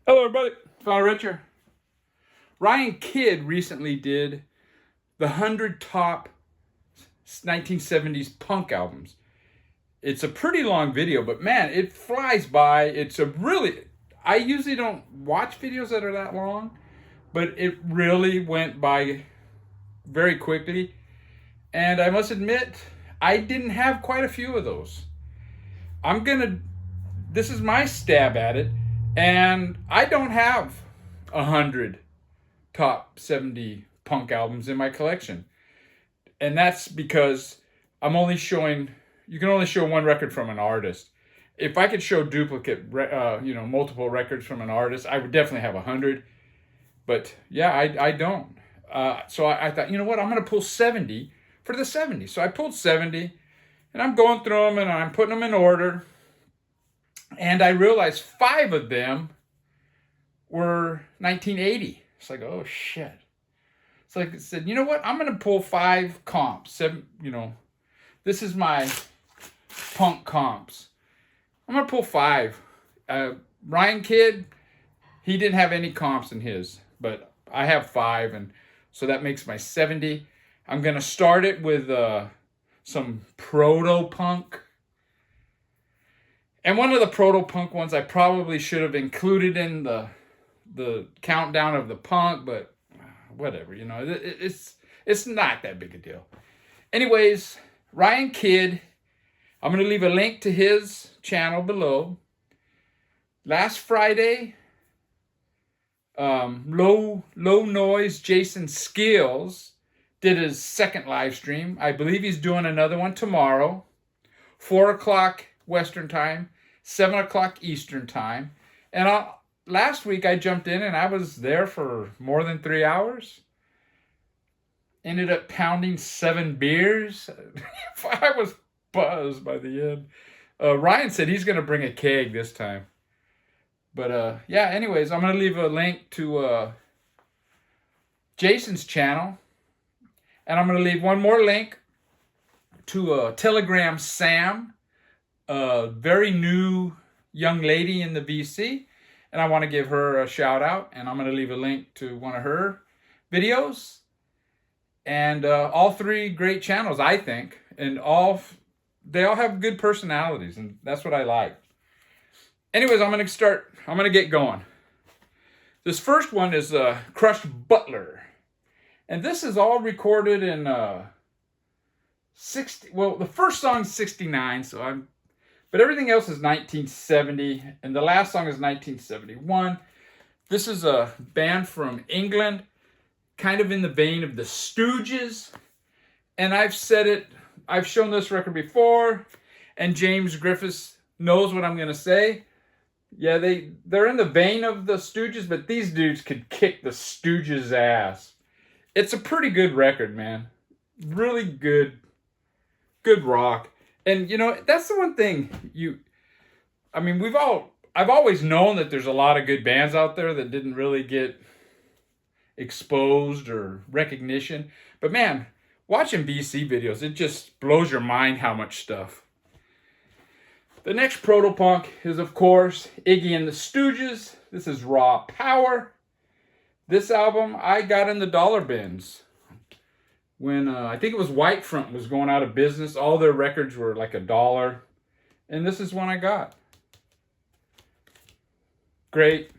Hello everybody, fellow Richard. Ryan Kidd recently did the 100 top 1970s punk albums. It's a pretty long video, but man, it flies by. I usually don't watch videos that are that long, but it really went by very quickly. And I must admit, I didn't have quite a few of those. This is my stab at it. And I don't have 100 top 70 punk albums in my collection. And that's because you can only show one record from an artist. If I could show multiple records from an artist, I would definitely have 100. But yeah, I don't. So I thought, you know what, I'm going to pull 70 for the 70. So I pulled 70 and I'm going through them and I'm putting them in order. And I realized 5 of them were 1980. It's like, oh shit. It's like I said, you know what? I'm going to pull 5 comps. This is my punk comps. I'm going to pull 5. Ryan Kidd, he didn't have any comps in his, but I have 5. And so that makes my 70. I'm going to start it with some proto-punk. And one of the proto-punk ones I probably should have included in the countdown of the punk, but whatever, it's not that big a deal. Anyways, Ryan Kidd, I'm going to leave a link to his channel below. Last Friday, Low Noise Jason Skilz did his second live stream. I believe he's doing another one tomorrow, 4 o'clock Western time, 7 o'clock Eastern time. And last week I jumped in and I was there for more than 3 hours. Ended up pounding 7 beers. I was buzzed by the end. Ryan said he's going to bring a keg this time. But yeah, anyways, I'm going to leave a link to Jason's channel. And I'm going to leave one more link to Telegram Sam, a very new young lady in the VC, and I want to give her a shout out, and I'm going to leave a link to one of her videos, and all 3 great channels, I think, and they all have good personalities, and that's what I like. Anyways, I'm going to get going. This first one is Crushed Butler, and this is all recorded in the first song's 69, but everything else is 1970, and the last song is 1971. This is a band from England, kind of in the vein of the Stooges. And I've shown this record before, and James Griffiths knows what I'm going to say. Yeah, they're in the vein of the Stooges, but these dudes could kick the Stooges' ass. It's a pretty good record, man. Really good rock. And, that's the one thing I've always known that there's a lot of good bands out there that didn't really get exposed or recognition. But man, watching BC videos, it just blows your mind how much stuff. The next proto-punk is, of course, Iggy and the Stooges. This is Raw Power. This album I got in the dollar bins. When I think it was Whitefront was going out of business, all their records were like $1, and this is one I got. Great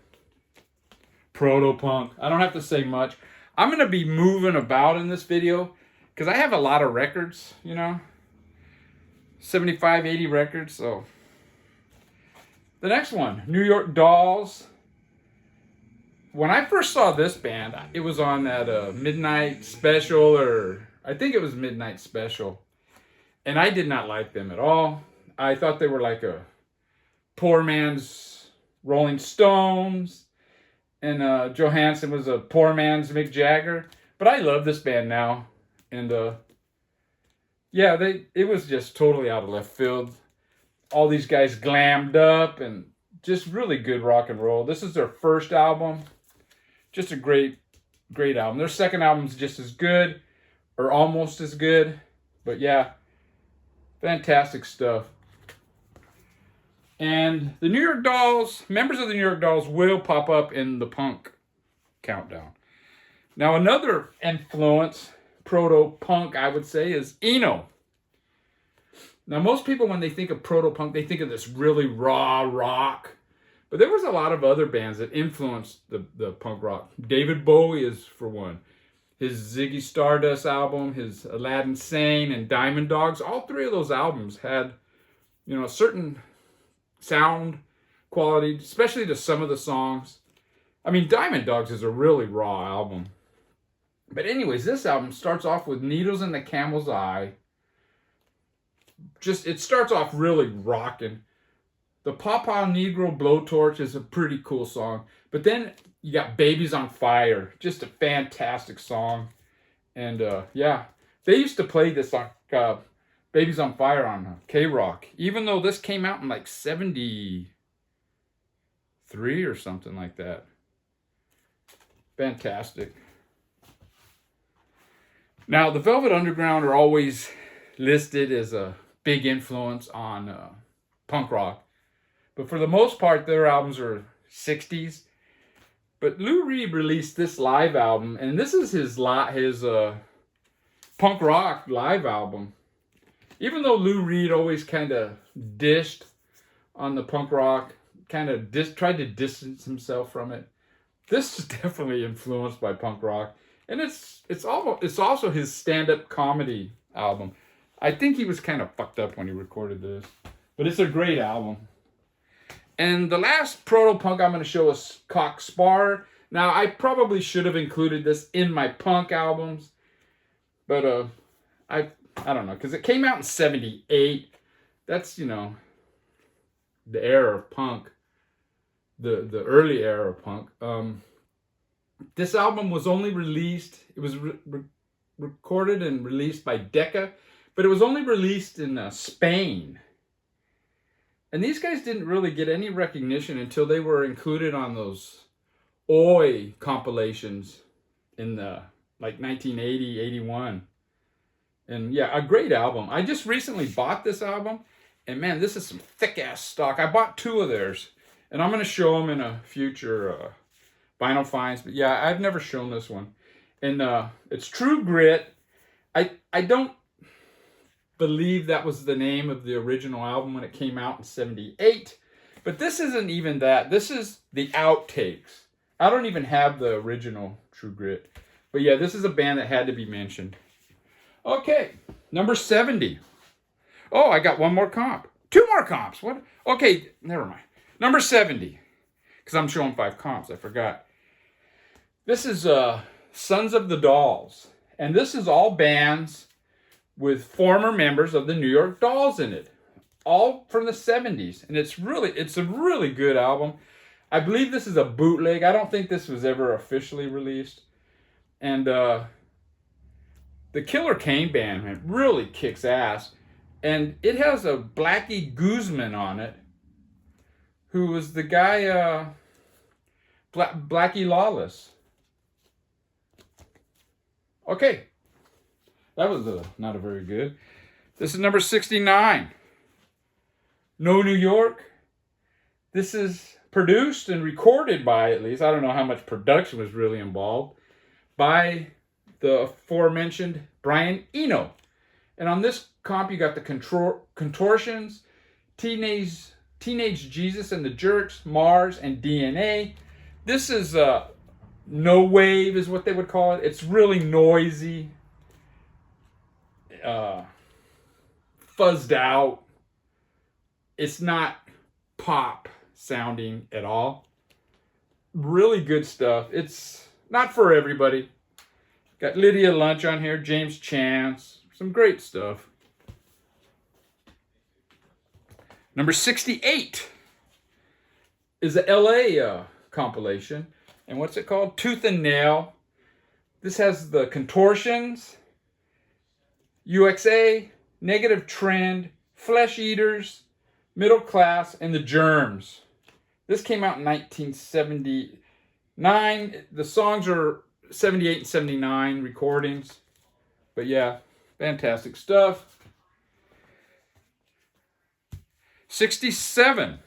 proto-punk. I don't have to say much. I'm going to be moving about in this video because I have a lot of records, 75, 80 records. So the next one, New York Dolls. When I first saw this band, it was on that Midnight Special, or I think it was Midnight Special. And I did not like them at all. I thought they were like a poor man's Rolling Stones. And Johansson was a poor man's Mick Jagger. But I love this band now. And yeah, it was just totally out of left field. All these guys glammed up and just really good rock and roll. This is their first album. Just a great album. Their second album's just as good, or almost as good. But yeah, fantastic stuff. And the New York Dolls, members of the New York Dolls will pop up in the punk countdown. Now, another influence, proto-punk, I would say, is Eno. Now, most people, when they think of proto-punk, they think of this really raw rock. But there was a lot of other bands that influenced the punk rock. David Bowie is, for one. His Ziggy Stardust album, his Aladdin Sane, and Diamond Dogs, all three of those albums had, a certain sound quality, especially to some of the songs. I mean, Diamond Dogs is a really raw album. But anyways, this album starts off with Needles in the Camel's Eye. It starts off really rocking. The Pawpaw Negro Blowtorch is a pretty cool song. But then you got Babies on Fire, just a fantastic song. And they used to play this on Babies on Fire on K-Rock, even though this came out in like 73 or something like that. Fantastic. Now, the Velvet Underground are always listed as a big influence on punk rock. But for the most part, their albums are 60s. But Lou Reed released this live album, and this is his punk rock live album. Even though Lou Reed always kind of dished on the punk rock, kind of tried to distance himself from it, this is definitely influenced by punk rock. And it's also his stand-up comedy album. I think he was kind of fucked up when he recorded this. But it's a great album. And the last proto-punk I'm going to show is Cock Spar. Now, I probably should have included this in my punk albums. But I don't know, because it came out in 78. That's, the era of punk. The early era of punk. This album was only released, it was recorded and released by Decca, but it was only released in Spain. And these guys didn't really get any recognition until they were included on those Oi compilations in the 1980, 81. And yeah, a great album. I just recently bought this album, and man, this is some thick-ass stock. I bought 2 of theirs, and I'm going to show them in a future vinyl finds. But yeah, I've never shown this one. And it's True Grit. I don't believe that was the name of the original album when it came out in 78. But this isn't even that. This is the outtakes. I don't even have the original True Grit. But yeah, this is a band that had to be mentioned. Okay, number 70. Oh, I got one more comp. 2 more comps. What? Okay, never mind. Number 70. Because I'm showing 5 comps. I forgot. This is Sons of the Dolls. And this is all bands with former members of the New York Dolls in it. All from the 70s. And it's a really good album. I believe this is a bootleg. I don't think this was ever officially released. And the Killer Kane Band, man, really kicks ass. And it has a Blackie Guzman on it, who was the guy, Blackie Lawless. Okay. That was not a very good. This is number 69. No New York. This is produced and recorded by, at least, I don't know how much production was really involved, by the aforementioned Brian Eno. And on this comp, you got the Contortions, Teenage Jesus and the Jerks, Mars, and DNA. This is no wave is what they would call it. It's really noisy, fuzzed out. It's not pop sounding at all. Really good stuff. It's not for everybody. Got Lydia Lunch on here, James Chance, some great stuff. Number 68 is a LA compilation. And what's it called? Tooth and Nail. This has the Contortions, UXA, Negative Trend, Flesh Eaters, Middle Class, and the Germs. This came out in 1979. The songs are 78 and 79 recordings. But yeah, fantastic stuff. 67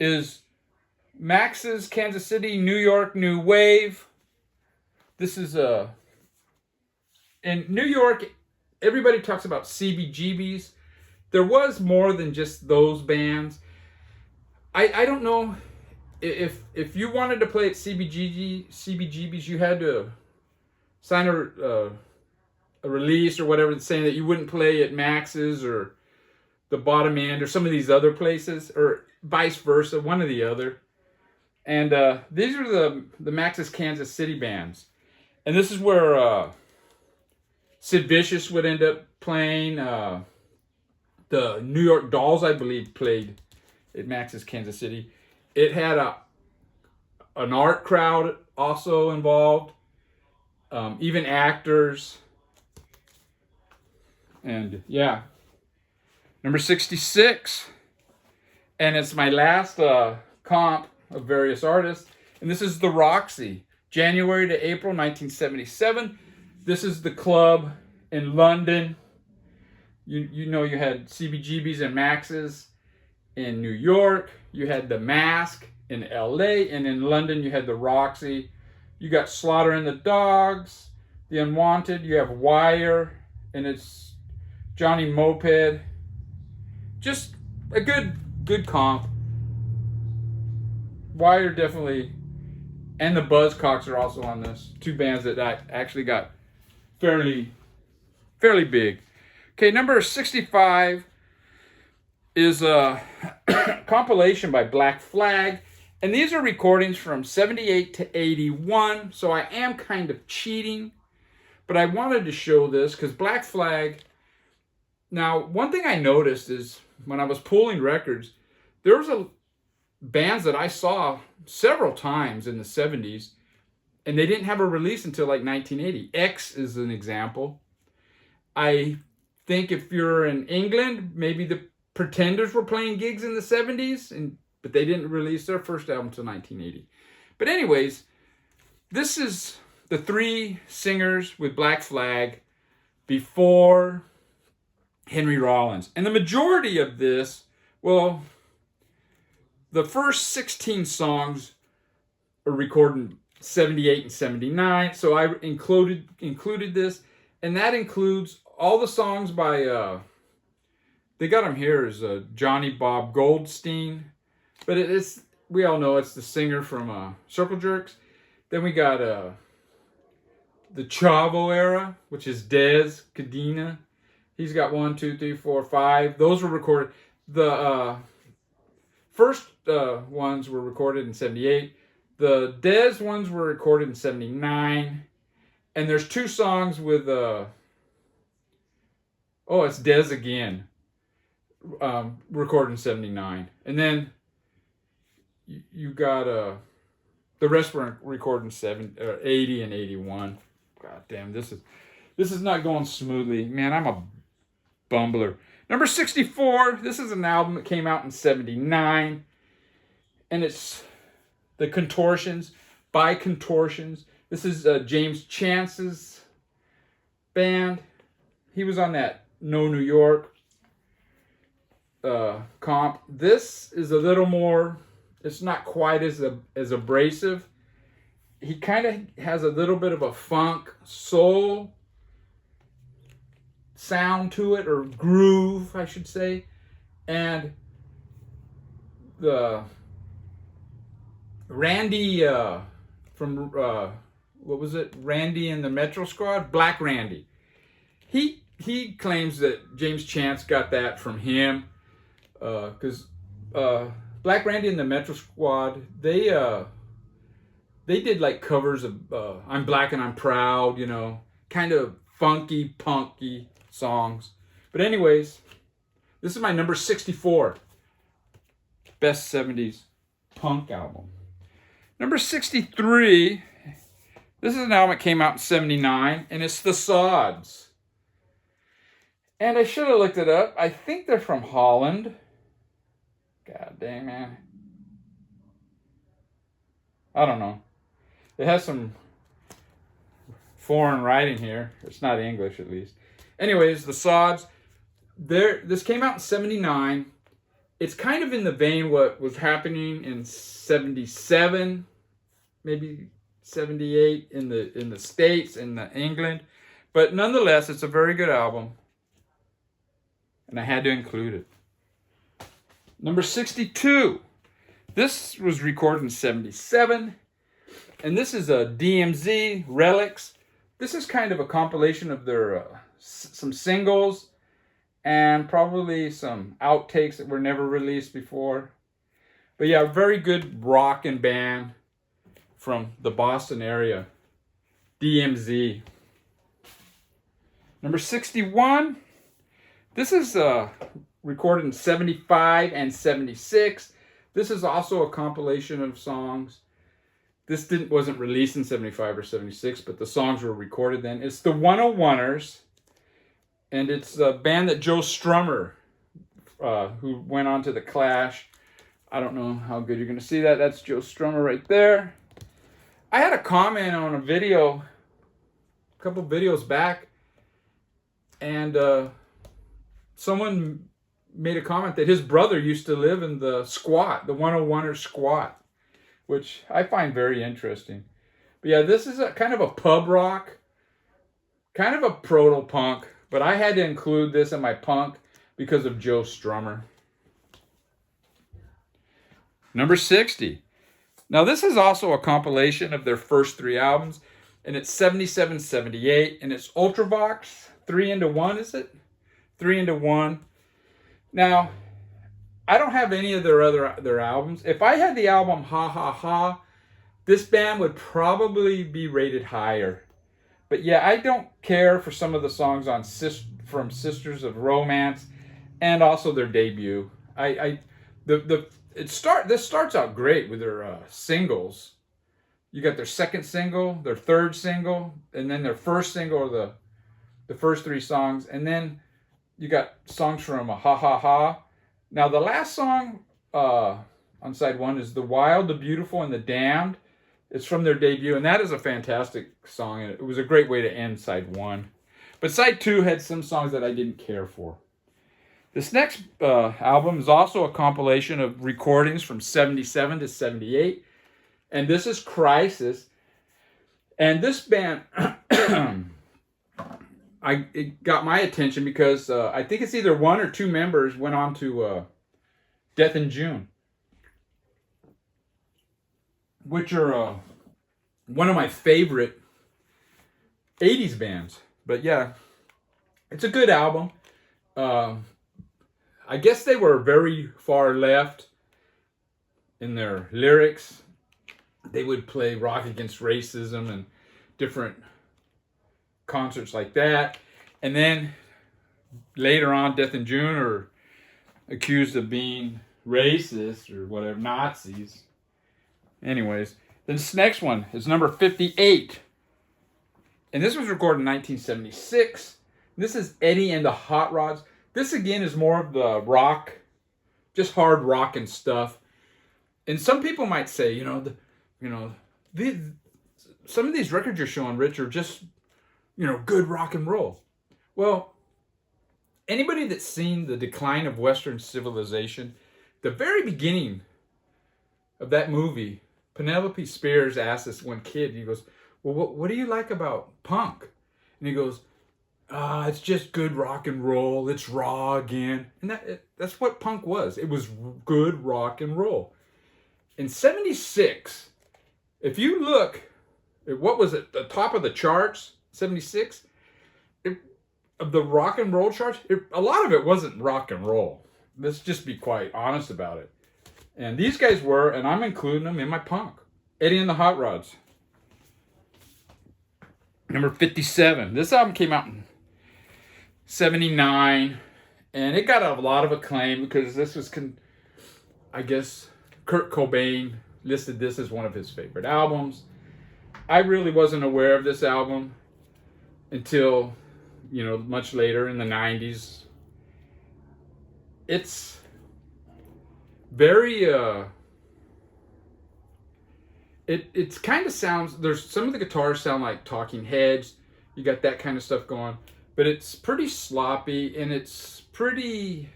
is Max's Kansas City, New York, New Wave. This is in New York, everybody talks about CBGBs. There was more than just those bands. I don't know if you wanted to play at CBGBs, you had to sign a release or whatever saying that you wouldn't play at Max's or the Bottom End or some of these other places, or vice versa, one or the other. And these are the Max's Kansas City bands. And this is where Sid Vicious would end up playing. The New York Dolls, I believe, played at Max's Kansas City. It had an art crowd also involved, even actors. And yeah, number 66. And it's my last comp of various artists. And this is the Roxy, January to April 1977. This is the club in London. You know, you had CBGBs and Max's in New York. You had the Mask in LA. And in London, you had the Roxy. You got Slaughter and the Dogs, The Unwanted. You have Wire, and it's Johnny Moped. Just a good comp. Wire definitely, and the Buzzcocks are also on this. Two bands that I actually got fairly big. Okay, number 65 is a compilation by Black Flag. And these are recordings from 78 to 81. So I am kind of cheating. But I wanted to show this because Black Flag... Now, one thing I noticed is when I was pulling records, there was bands that I saw several times in the 70s. And they didn't have a release until like 1980. X is an example. I think if you're in England, maybe the Pretenders were playing gigs in the 70s, but they didn't release their first album until 1980. But anyways, this is the three singers with Black Flag before Henry Rollins. And the majority of this, well, the first 16 songs are recorded in 78 and 79. So I included this, and that includes all the songs by, they got them here as Johnny Bob Goldstein, but we all know it's the singer from Circle Jerks. Then we got the Chavo era, which is Dez Cadena. He's got 1, 2, 3, 4, 5. Those were recorded. The first ones were recorded in 78. The Dez ones were recorded in 79. And there's two songs with... it's Dez again. Recorded in 79. And then you got the rest were recorded in 80 and 81. God damn, this is not going smoothly. Man, I'm a bumbler. Number 64, this is an album that came out in 79. And it's The Contortions by Contortions. This is James Chance's band. He was on that No New York comp. This is a little more, it's not quite as abrasive. He kind of has a little bit of a funk soul sound to it, or groove, I should say. And the Randy from what was it? Randy and the Metro Squad? Black Randy. He claims that James Chance got that from him. Because Black Randy and the Metro Squad, they did like covers of I'm Black and I'm Proud, you know, kind of funky, punky songs. But anyways, this is my number 64 best 70s punk album. Number 63, this is an album that came out in 79, and it's the Sods. And I should have looked it up. I think they're from Holland. God dang, man. I don't know. It has some foreign writing here. It's not English, at least. Anyways, the Sods. This came out in 79. It's kind of in the vein what was happening in 77, maybe 78 in the States, in England. But nonetheless, it's a very good album. And I had to include it. Number 62. This was recorded in 77. And this is a Dmz Relics. This is kind of a compilation of their some singles and probably some outtakes that were never released before. But yeah, very good rockin' band from the Boston area. Dmz. Number 61. This is recorded in 75 and 76. This is also a compilation of songs. This wasn't released in 75 or 76, but the songs were recorded then. It's the 101ers, and it's a band that Joe Strummer, who went on to The Clash. I don't know how good you're going to see that. That's Joe Strummer right there. I had a comment on a video, a couple videos back, and someone made a comment that his brother used to live in the squat, the 101ers squat, which I find very interesting. But yeah, this is a kind of a pub rock, kind of a proto-punk, but I had to include this in my punk because of Joe Strummer. Number 60. Now this is also a compilation of their first 3 albums, and it's 77, 78, and it's Ultravox, 3 into 1, is it? 3 into 1. Now, I don't have any of their albums. If I had the album Ha Ha Ha, this band would probably be rated higher. But yeah, I don't care for some of the songs on from Sisters of Romance and also their debut. This starts out great with their singles. You got their second single, their third single, and then their first single, or the first 3 songs, and then you got songs from Ha Ha Ha. Now the last song on side 1 is The Wild, the Beautiful, and the Damned. It's from their debut, and that is a fantastic song, and it was a great way to end side 1. But side 2 had some songs that I didn't care for. This next album is also a compilation of recordings from 77 to 78, and this is Crisis. And this band, it got my attention because I think it's either 1 or 2 members went on to Death in June, which are one of my favorite 80s bands. But yeah, it's a good album. I guess they were very far left in their lyrics. They would play Rock Against Racism and different concerts like that. And then later on, Death in June are accused of being racist or whatever, Nazis. Anyways, this next one is number 58. And this was recorded in 1976. This is Eddie and the Hot Rods. This again is more of the rock, just hard rock and stuff. And some people might say, some of these records you're showing, Rich, are just, good rock and roll. Well, anybody that's seen the decline of Western civilization, the very beginning of that movie, Penelope Spears asked this one kid, he goes, well, what do you like about punk? And he goes, it's just good rock and roll. It's raw again. And that's what punk was. It was good rock and roll. In 76, if you look at what was at the top of the charts, 76, of the rock and roll charts, a lot of it wasn't rock and roll. Let's just be quite honest about it. And these guys were, and I'm including them in my punk. Eddie and the Hot Rods. Number 57. This album came out in 79, and it got a lot of acclaim because this was, I guess, Kurt Cobain listed this as one of his favorite albums. I really wasn't aware of this album until, much later in the 90s. It's very, it's kind of sounds, there's some of the guitars sound like Talking Heads. You got that kind of stuff going. But it's pretty sloppy, and it's pretty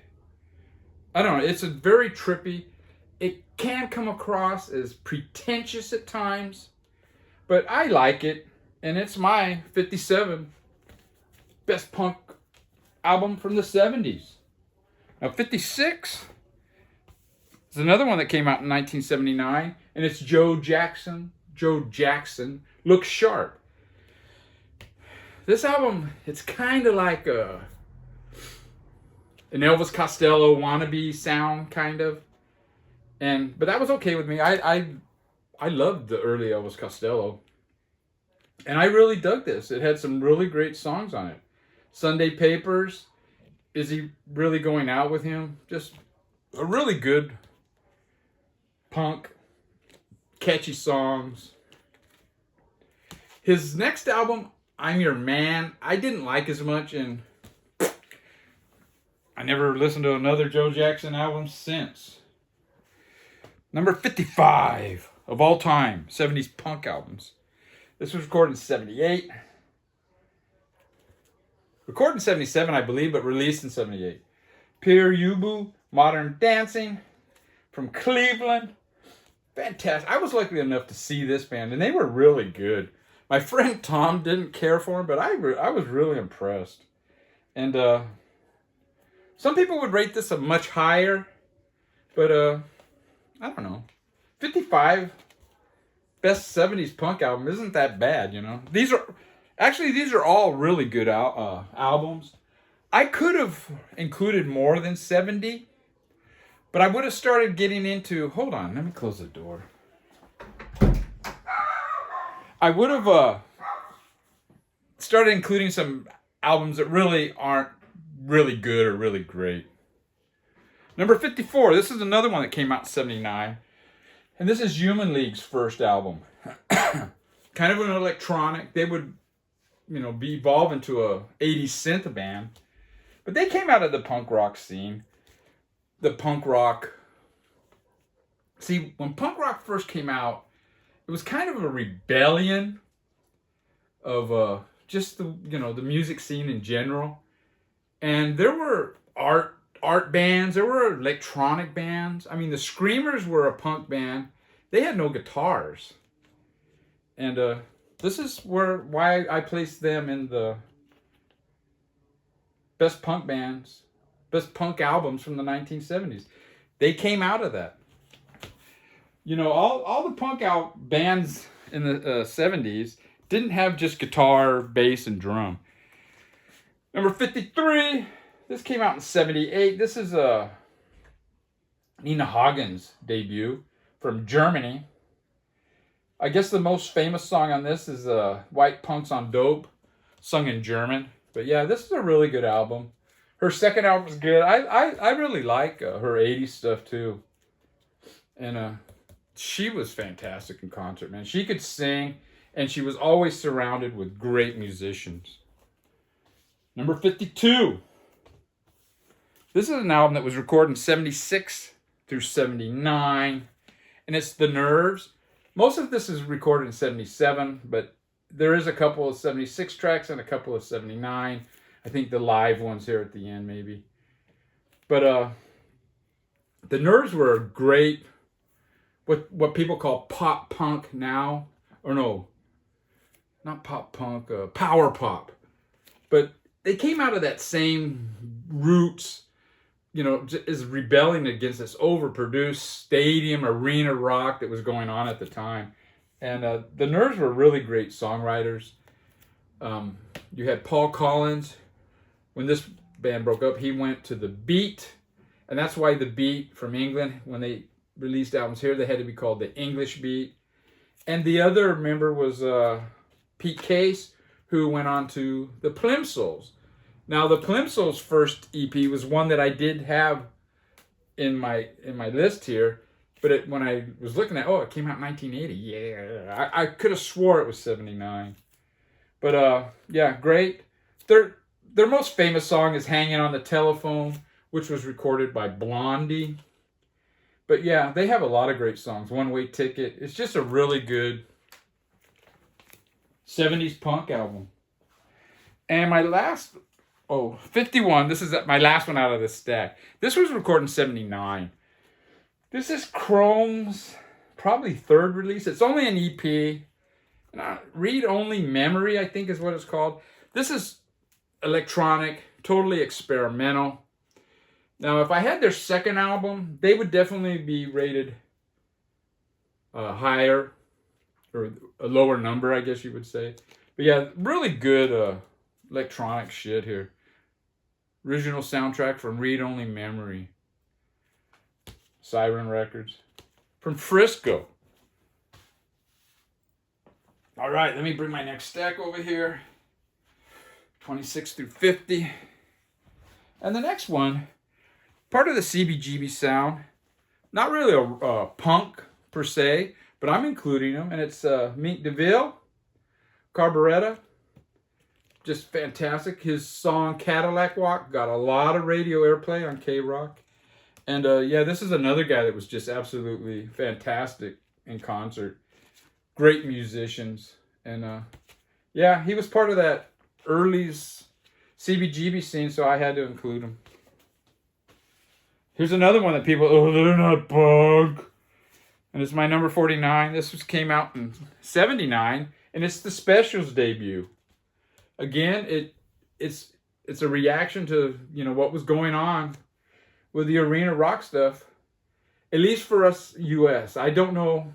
I don't know, it's a very trippy. It can come across as pretentious at times, but I like it, and it's my 57 best punk album from the 70s. Now 56 is another one that came out in 1979, and it's Joe Jackson. Joe Jackson Looks Sharp. This album, it's kind of like an Elvis Costello wannabe sound, kind of. But that was okay with me. I loved the early Elvis Costello. And I really dug this. It had some really great songs on it. Sunday Papers, Is He Really Going Out With Him? Just a really good punk, catchy songs. His next album, I'm Your Man, I didn't like as much, and I never listened to another Joe Jackson album since. Number 55 of all time, 70s punk albums. This was recorded in 78. Recorded in 77, I believe, but released in 78. Pierre Ubu, Modern Dancing, from Cleveland. Fantastic. I was lucky enough to see this band, and they were really good. My friend Tom didn't care for them, but I was really impressed. And some people would rate this a much higher, but I don't know. 55 best 70s punk album isn't that bad, you know. These are all really good albums. I could have included more than 70, but I would have started getting into, hold on, let me close the door. I would have started including some albums that really aren't really good or really great. Number 54, this is another one that came out in 79. And this is Human League's first album. Kind of an electronic. They would, be evolved into a 80s synth band. But they came out of the punk rock scene. The punk rock. See, when punk rock first came out, it was kind of a rebellion of just the music scene in general. And there were art bands, there were electronic bands. I mean, the Screamers were a punk band. They had no guitars. And this is why I placed them in the best punk bands, best punk albums from the 1970s. They came out of that. All the punk out bands in the 70s didn't have just guitar, bass, and drum. Number 53, this came out in 78. This is Nina Hagen's debut from Germany. I guess the most famous song on this is White Punks on Dope, sung in German. But yeah, this is a really good album. Her second album is good. I really like her 80s stuff too. And she was fantastic in concert, man. She could sing, and she was always surrounded with great musicians. Number 52. This is an album that was recorded in 76 through 79, and it's The Nerves. Most of this is recorded in 77, but there is a couple of 76 tracks and a couple of 79. I think the live ones here at the end, maybe. But The Nerves were a great, what people call pop punk now. Or no, not pop punk, power pop. But they came out of that same roots, is rebelling against this overproduced stadium arena rock that was going on at the time. And The Nerves were really great songwriters. You had Paul Collins. When this band broke up, he went to The Beat. And that's why The Beat from England, when they released albums here, they had to be called The English Beat. And the other member was Pete Case, who went on to the Plimsolls. Now, the Plimsolls' first EP was one that I did have in my list here, but when I was looking at, it came out in 1980. Yeah, I could have swore it was 79. But yeah, great. Their most famous song is "Hanging on the Telephone," which was recorded by Blondie. But yeah, they have a lot of great songs. "One Way Ticket." It's just a really good 70s punk album. And my last Oh, 51. This is my last one out of this stack. This was recorded in 79. This is Chrome's probably third release. It's only an EP. Read-only memory, I think is what it's called. This is electronic, totally experimental. Now, if I had their second album, they would definitely be rated higher, or a lower number, I guess you would say. But yeah, really good electronic shit here. Original soundtrack from Read-Only Memory. Siren Records. From Frisco. All right, let me bring my next stack over here. 26 through 50. And the next one, part of the CBGB sound. Not really a punk per se, but I'm including them. And it's Mink DeVille, Carburettor. Just fantastic. His song Cadillac Walk got a lot of radio airplay on K-Rock. And yeah, this is another guy that was just absolutely fantastic in concert. Great musicians. And yeah, he was part of that early CBGB scene, so I had to include him. Here's another one that people, oh, they're not punk. And it's my number 49. This came out in 79, and it's the Specials debut. Again, it's a reaction to, you know, what was going on with the arena rock stuff, at least for us US. I don't know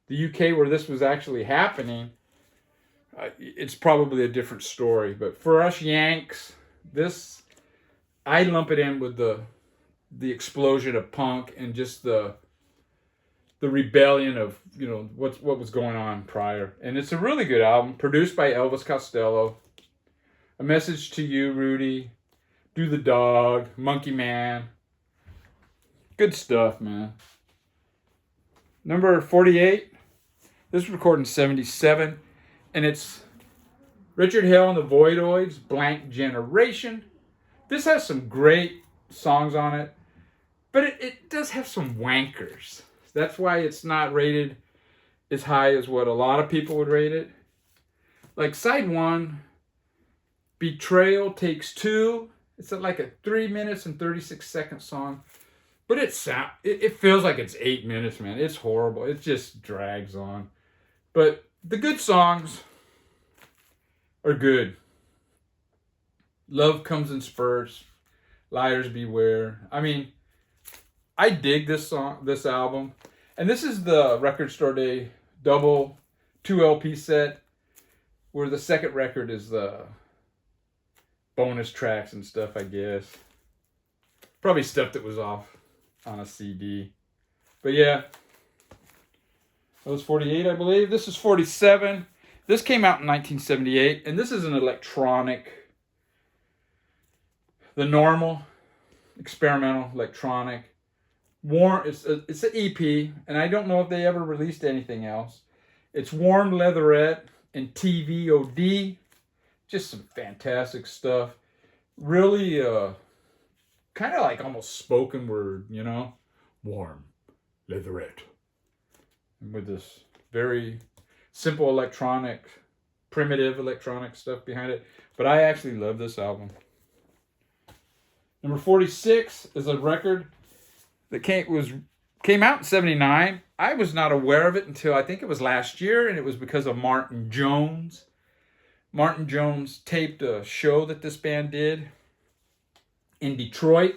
the UK where this was actually happening. It's probably a different story, but for us Yanks, this, I lump it in with the explosion of punk and just the rebellion of, you know, what was going on prior. And it's a really good album, produced by Elvis Costello. A Message to You, Rudy, Do the Dog, Monkey Man. Good stuff, man. Number 48. This was recorded in 77. And it's Richard Hell and the Voidoids, Blank Generation. This has some great songs on it. But it does have some wankers. That's why it's not rated as high as what a lot of people would rate it. Like side 1, Betrayal Takes 2. It's like a 3 minutes and 36 second song. But it feels like it's 8 minutes, man. It's horrible. It just drags on. But the good songs are good. Love Comes in Spurts. Liars Beware. I mean, I dig this album. And this is the Record Store Day double 2 LP set, where the second record is the bonus tracks and stuff, I guess. Probably stuff that was off on a CD. But yeah, that was 48, I believe. This is 47. This came out in 1978, and this is an electronic, the normal, experimental, electronic. It's an EP, and I don't know if they ever released anything else. It's Warm Leatherette and TVOD. Just some fantastic stuff. Really, kind of like almost spoken word, you know? Warm Leatherette. With this very simple electronic, primitive electronic stuff behind it. But I actually love this album. Number 46 is a record that came out in 79. I was not aware of it until I think it was last year, and it was because of Martin Jones. Martin Jones taped a show that this band did in Detroit,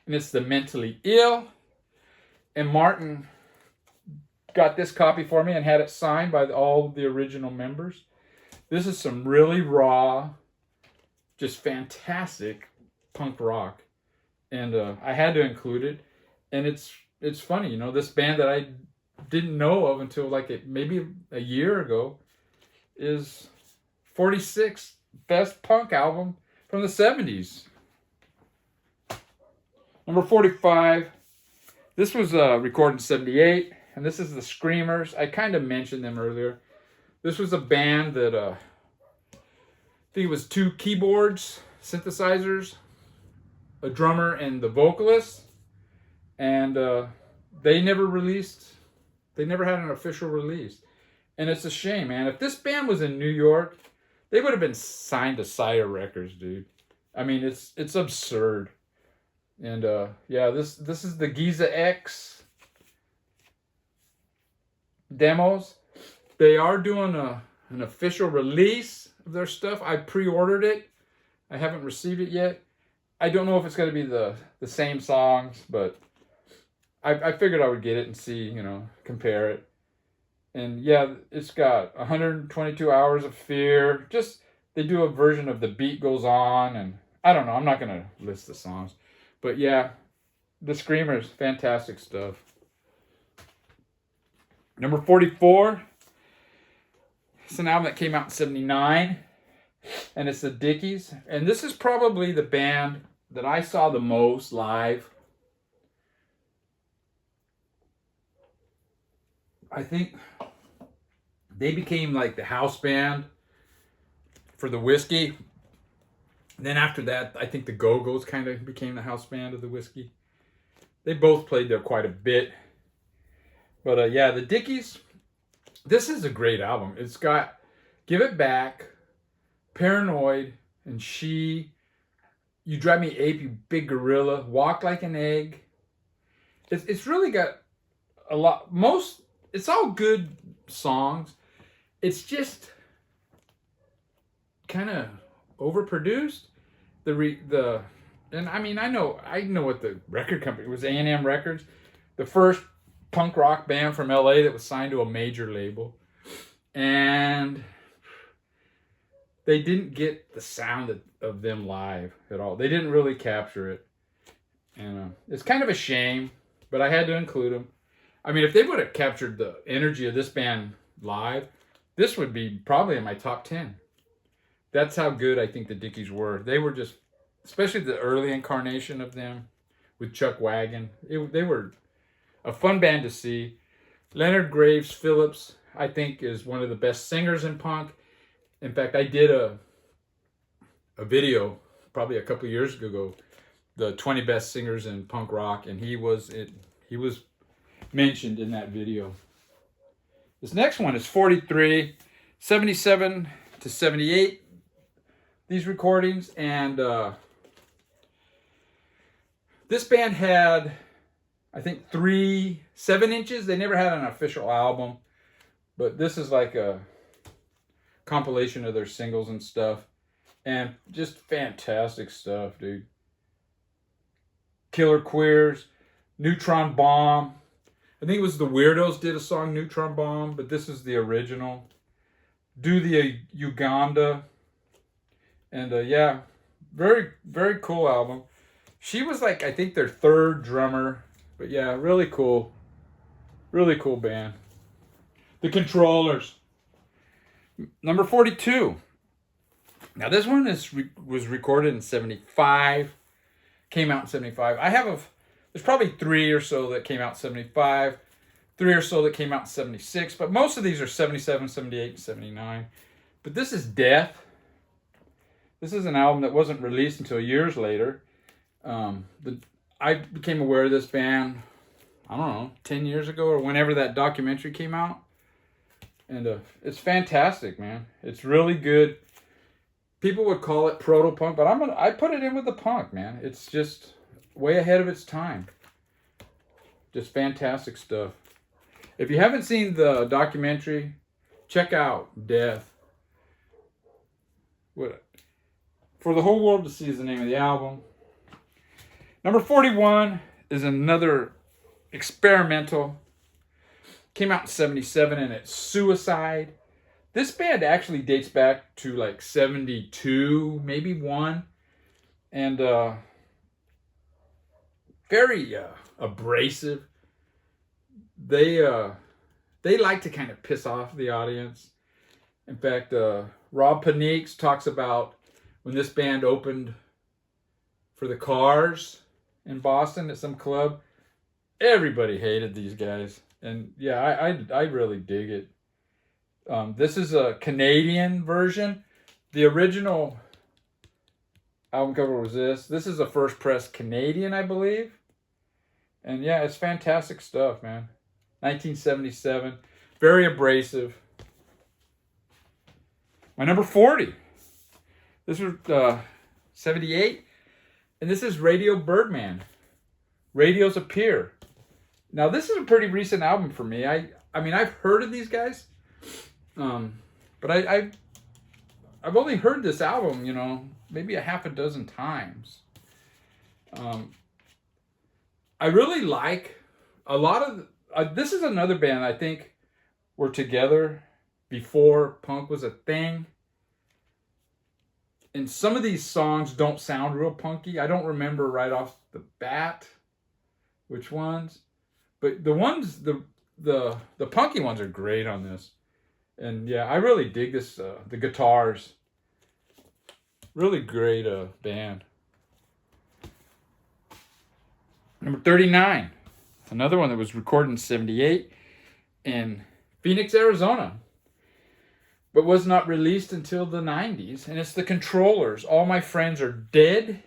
and it's The Mentally Ill. And Martin got this copy for me and had it signed by all the original members. This is some really raw, just fantastic punk rock, and I had to include it. And it's funny, you know, this band that I didn't know of until maybe a year ago is 46th best punk album from the 70s. Number 45. This was recorded in 78, and this is the Screamers. I kind of mentioned them earlier. This was a band that I think it was 2 keyboards, synthesizers, a drummer, and the vocalist. And they never had an official release. And it's a shame, man. If this band was in New York, they would have been signed to Sire Records, dude. I mean, it's absurd. And yeah, this is the Giza X demos. They are doing an official release of their stuff. I pre-ordered it. I haven't received it yet. I don't know if it's going to be the same songs, but I figured I would get it and see, you know, compare it. And yeah, it's got 122 Hours of Fear. Just, they do a version of The Beat Goes On, and I don't know, I'm not going to list the songs. But yeah, the Screamers, fantastic stuff. Number 44. It's an album that came out in 79, and it's the Dickies. And this is probably the band that I saw the most live. I think they became like the house band for the Whiskey. Then after that, I think the Go-Go's kind of became the house band of the Whiskey. They both played there quite a bit. But yeah, the Dickies, this is a great album. It's got Give It Back, Paranoid, and She, You Drive Me Ape, You Big Gorilla, Walk Like an Egg. It's really got a lot, it's all good songs. It's just kind of overproduced. And I mean, I know what the record company was. A&M Records, the first punk rock band from LA that was signed to a major label, and they didn't get the sound of them live at all. They didn't really capture it, and it's kind of a shame, but I had to include them. I mean, if they would have captured the energy of this band live, this would be probably in my top 10. That's how good I think the Dickies were. They were just, especially the early incarnation of them with Chuck Wagon. They were a fun band to see. Leonard Graves Phillips, I think, is one of the best singers in punk. In fact, I did a video probably a couple years ago, the 20 best singers in punk rock, and he was mentioned in that video. This next one is 43, 77 to 78. These recordings, and this band had, I think, 3 7-inches. They never had an official album, but this is like a compilation of their singles and stuff, and just fantastic stuff, dude. Killer Queers, Neutron Bomb. I think it was the Weirdos did a song, Neutron Bomb, but this is the original. Do the Uganda. And yeah, very, very cool album. She was like, I think, their 3rd drummer. But yeah, really cool. Really cool band. The Controllers. Number 42. Now this one was recorded in 75. Came out in 75. There's probably 3 or so that came out in 75. 3 or so that came out in 76. But most of these are 77, 78, and 79. But this is Death. This is an album that wasn't released until years later. I became aware of this band, I don't know, 10 years ago or whenever that documentary came out. And it's fantastic, man. It's really good. People would call it proto-punk, but I put it in with the punk, man. It's just way ahead of its time. Just fantastic stuff. If you haven't seen the documentary, check out Death. For the Whole World to See is the name of the album. Number 41 is another experimental. Came out in 77, and it's Suicide. This band actually dates back to like 72, maybe 1. And very abrasive. They like to kind of piss off the audience. In fact, Rob Paneeks talks about when this band opened for the Cars in Boston at some club, everybody hated these guys. And yeah, I really dig it. This is a Canadian version. The original album cover was this. This is a first press Canadian, I believe. And yeah, it's fantastic stuff, man. 1977. Very abrasive. My number 40. This was 78. And this is Radio Birdman. Radios Appear. Now, this is a pretty recent album for me. I mean, I've heard of these guys. But I've only heard this album, you know, maybe a half a dozen times. I really like a lot of... this is another band I think were together before punk was a thing. And some of these songs don't sound real punky. I don't remember right off the bat which ones. But the ones, the punky ones are great on this. And yeah, I really dig this, the guitars. Really great band. Number 39. Another one that was recorded in 78 in Phoenix, Arizona, but was not released until the 90s. And it's the Controllers. All My Friends Are Dead.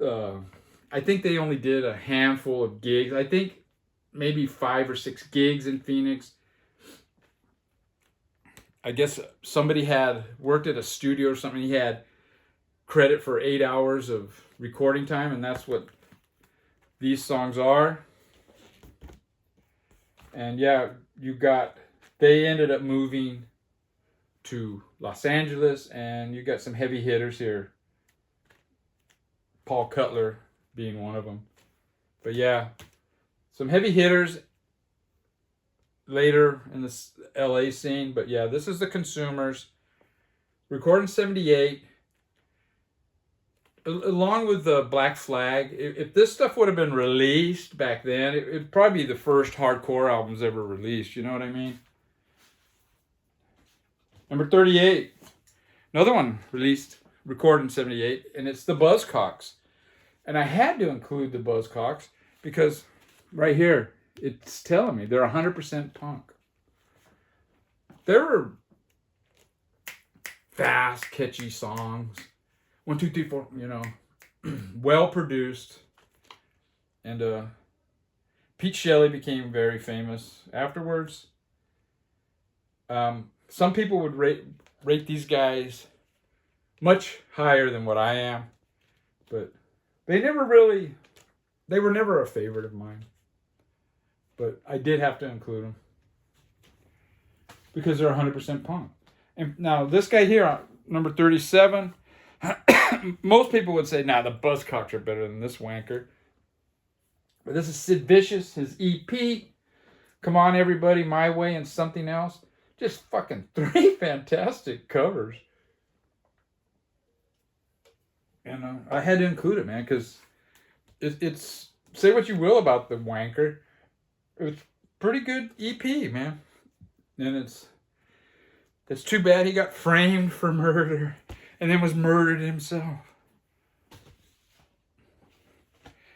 I think they only did a handful of gigs. I think maybe 5 or 6 gigs in Phoenix. I guess somebody had worked at a studio or something. He had credit for 8 hours of recording time, and that's what these songs are. And yeah, they ended up moving to Los Angeles, and you got some heavy hitters here. Paul Cutler being one of them. But yeah, some heavy hitters later in the LA scene. But yeah, this is the Consumers. Recorded in 78. Along with the Black Flag. If this stuff would have been released back then, it'd probably be the first hardcore albums ever released. You know what I mean? Number 38. Another one recorded in 78. And it's the Buzzcocks. And I had to include the Buzzcocks because right here, it's telling me they're 100% punk. There were fast, catchy songs. 1, 2, 3, 4, you know, well produced. And Pete Shelley became very famous afterwards. Some people would rate these guys much higher than what I am, but they were never a favorite of mine. But I did have to include them because they're 100% punk. And now this guy here, number 37, most people would say, nah, the Buzzcocks are better than this wanker. But this is Sid Vicious, his EP, Come On Everybody, My Way, and Something Else. Just fucking 3 fantastic covers. And I had to include it, man, because it's, say what you will about the wanker, it's pretty good EP, man. And it's too bad he got framed for murder and then was murdered himself.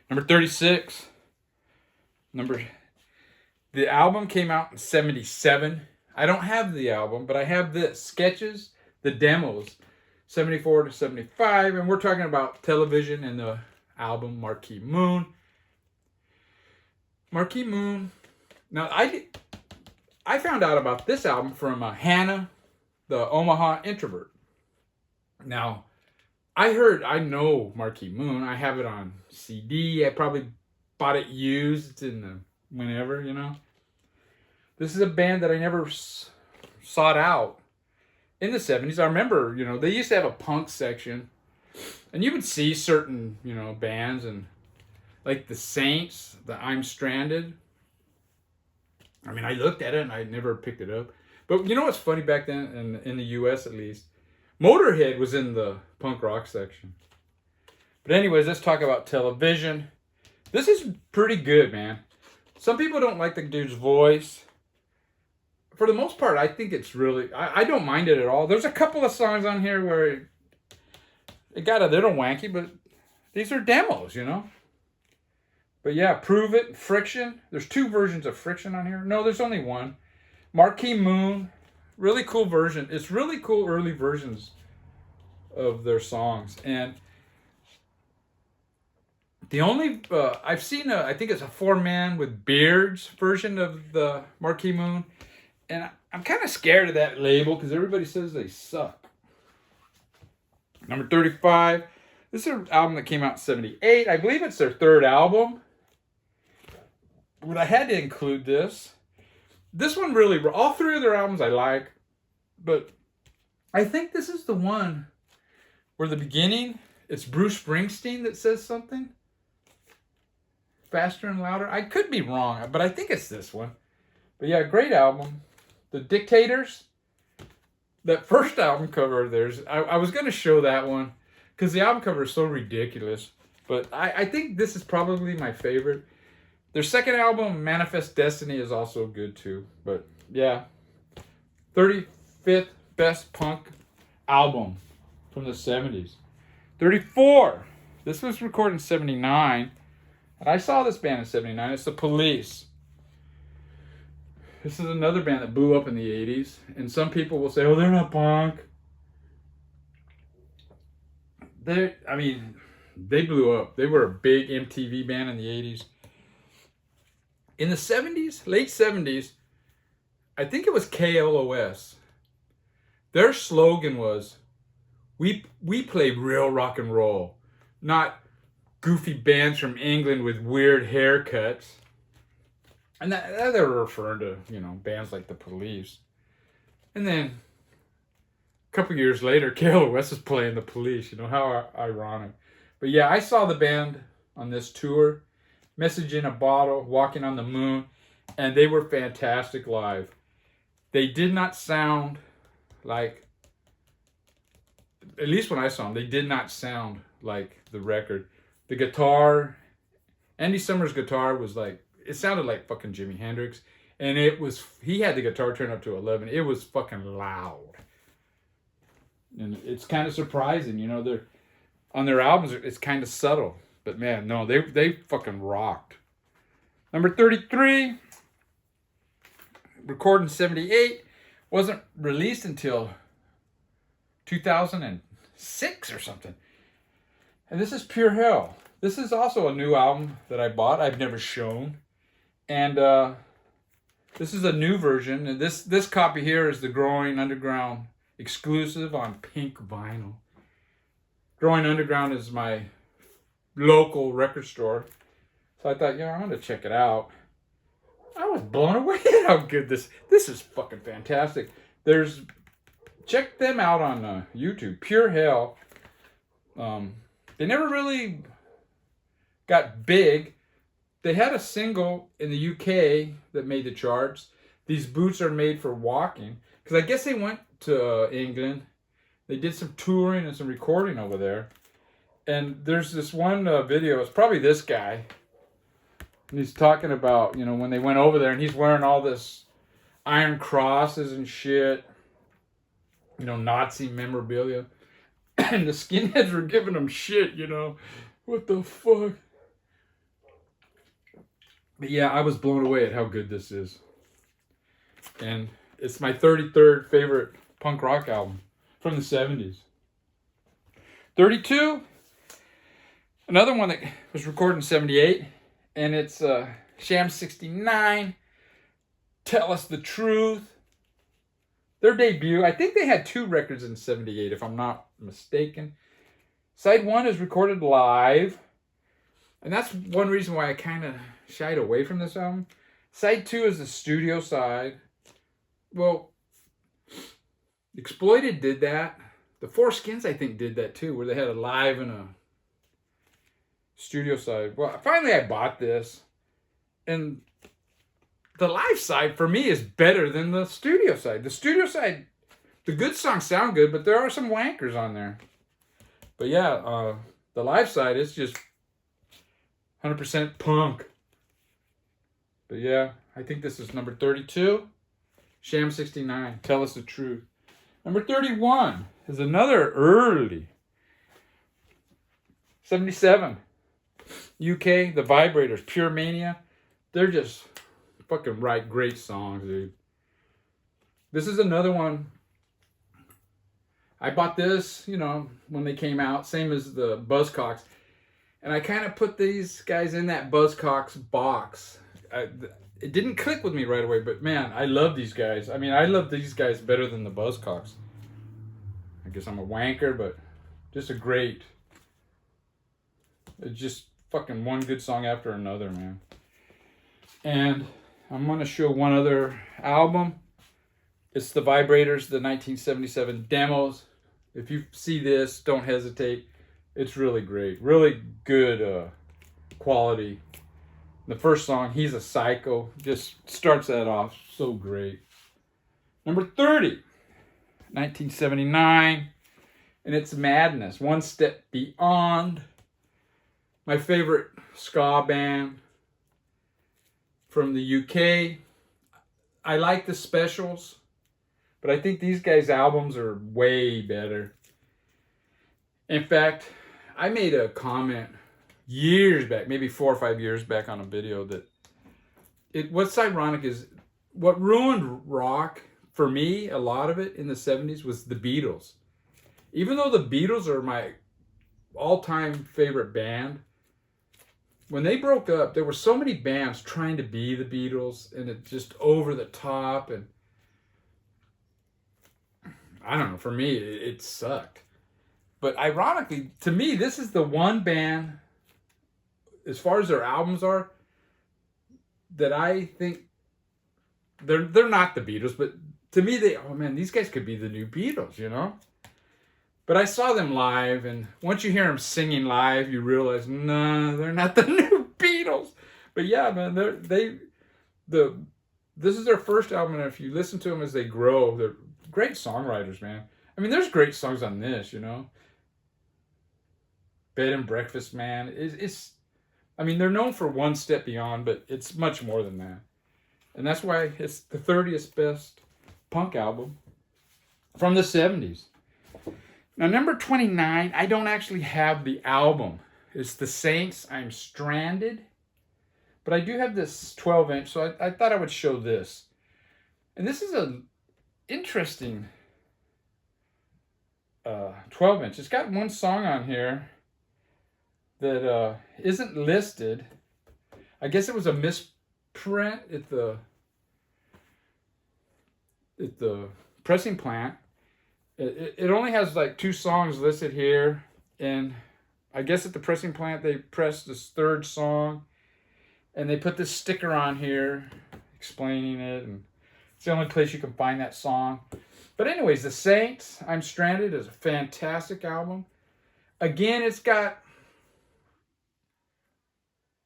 Number 36. The album came out in 77. I don't have the album, but I have the sketches, the demos, 74 to 75. And we're talking about Television and the album Marquee Moon. Marquee Moon. Now, I found out about this album from Hannah, the Omaha introvert. Now, I know Marquee Moon. I have it on CD. I probably bought it used whenever, you know. This is a band that I never sought out in the 70s. I remember, you know, they used to have a punk section. And you would see certain, you know, bands and like the Saints, the I'm Stranded. I mean, I looked at it and I never picked it up. But you know what's funny back then, in the US at least? Motorhead was in the punk rock section. But anyways, let's talk about Television. This is pretty good, man. Some people don't like the dude's voice. For the most part, I think it's really... I don't mind it at all. There's a couple of songs on here where it got a little wanky, but these are demos, you know? But yeah, Prove It, Friction. There's 2 versions of Friction on here. No, there's only one. Marquee Moon. Really cool version. It's really cool early versions of their songs. And the only... I've seen, I think it's a 4-man with beards version of the Marquee Moon. And I'm kind of scared of that label because everybody says they suck. Number 35. This is an album that came out in 78. I believe it's their third album. But I had to include this. This one really, all three of their albums I like. But I think this is the one where the beginning, it's Bruce Springsteen that says something. Faster and louder. I could be wrong, but I think it's this one. But yeah, great album. The Dictators. That first album cover of theirs, I was going to show that one because the album cover is so ridiculous. But I think this is probably my favorite. Their second album, Manifest Destiny, is also good too. But yeah, 35th best punk album from the 70s. 34. This was recorded in 79. And I saw this band in 79. It's The Police. This is another band that blew up in the 80s. And some people will say, oh, they're not punk. They blew up. They were a big MTV band in the 80s. In the 70s, late 70s, I think it was KLOS. Their slogan was, we play real rock and roll, not goofy bands from England with weird haircuts. And that they were referring to, bands like The Police. And then a couple years later, KLOS is playing The Police. How ironic. But yeah, I saw the band on this tour, Message in a Bottle, Walking on the Moon, and they were fantastic live. They did not sound like, at least when I saw them, they did not sound like the record. The guitar, Andy Summers' guitar was like, it sounded like fucking Jimi Hendrix. And he had the guitar turned up to 11. It was fucking loud. And it's kind of surprising, they're, on their albums, it's kind of subtle. But man, no, they fucking rocked. Number 33, recorded in 78, wasn't released until 2006 or something. And this is Pure Hell. This is also a new album that I bought. I've never shown. And this is a new version. And this copy here is the Growing Underground exclusive on pink vinyl. Growing Underground is my local record store. So I thought, I'm going to check it out. I was blown away at how good this is fucking fantastic. Check them out on YouTube. Pure Hell. They never really got big. They had a single in the UK that made the charts. These boots are made for walking. Because I guess they went to England. They did some touring and some recording over there. And there's this one video. It's probably this guy. And he's talking about, when they went over there. And he's wearing all this iron crosses and shit. Nazi memorabilia. And the skinheads were giving him shit, What the fuck? But yeah, I was blown away at how good this is. And it's my 33rd favorite punk rock album from the 70s. 32, another one that was recorded in 78. And it's Sham 69, Tell Us the Truth. Their debut, I think they had 2 records in 78, if I'm not mistaken. Side 1 is recorded live. And that's one reason why I kind of shied away from this album. Side 2 is the studio side. Well, Exploited did that. The Four Skins, I think, did that too, where they had a live and a studio side. Well, finally I bought this. And the live side, for me, is better than the studio side. The studio side, the good songs sound good, but there are some wankers on there. But yeah, the live side is just 100% punk. But yeah, I think this is number 32. Sham 69, Tell Us the Truth. Number 31 is another early. 77. UK, The Vibrators, Pure Mania. They're just fucking write great songs, dude. This is another one. I bought this, when they came out, same as the Buzzcocks. And I kind of put these guys in that Buzzcocks box. It didn't click with me right away, but man, I love these guys. I love these guys better than the Buzzcocks. I guess I'm a wanker, but Just a great, it's just fucking one good song after another, man. And I'm going to show one other album. It's the Vibrators, the 1977 demos. If you see this, don't hesitate. It's really great. Really good quality. The first song, He's a Psycho, just starts that off so great. Number 30, 1979, and it's Madness, One Step Beyond. My favorite ska band from the UK. I like the Specials, but I think these guys' albums are way better. In fact, I made a comment years back, maybe 4 or 5 years back on a video that what's ironic is what ruined rock for me, a lot of it in the 70s was the Beatles. Even though the Beatles are my all-time favorite band, when they broke up, there were so many bands trying to be the Beatles, and it just over the top, and I don't know, for me, it sucked. But ironically, to me, this is the one band, as far as their albums are, that I think they're not the Beatles, but to me, these guys could be the new Beatles, you know? But I saw them live, and once you hear them singing live, you realize, no, they're not the new Beatles. But yeah, man, this is their first album, and if you listen to them as they grow, they're great songwriters, man. I mean, there's great songs on this, you know? Bed and Breakfast, man. I mean, they're known for One Step Beyond, but it's much more than that. And that's why it's the 30th best punk album from the 70s. Now, number 29, I don't actually have the album. It's the Saints, I'm Stranded. But I do have this 12-inch, so I thought I would show this. And this is an interesting 12-inch. It's got one song on here that isn't listed. I guess it was a misprint at the pressing plant. It only has like 2 songs listed here, and I guess at the pressing plant they pressed this 3rd song, and they put this sticker on here explaining it, and it's the only place you can find that song. But anyways, The Saints, I'm Stranded is a fantastic album. Again, it's got,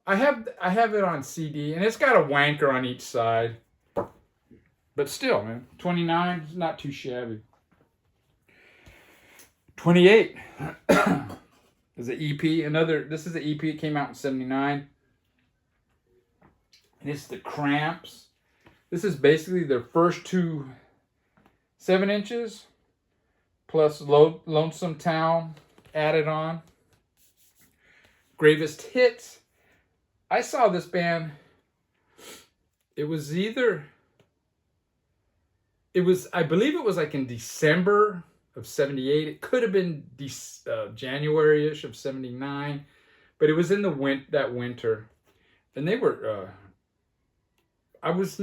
I have it on CD, and it's got a wanker on each side. But still, man, 29 is not too shabby. 28 is an EP. This is the EP. It came out in 79. And it's the Cramps. This is basically their first 2 7-inches plus Lonesome Town added on. Greatest Hits. I saw this band. I believe it was like in December of 78. It could have been January-ish of 79, but it was in that winter. And they were let's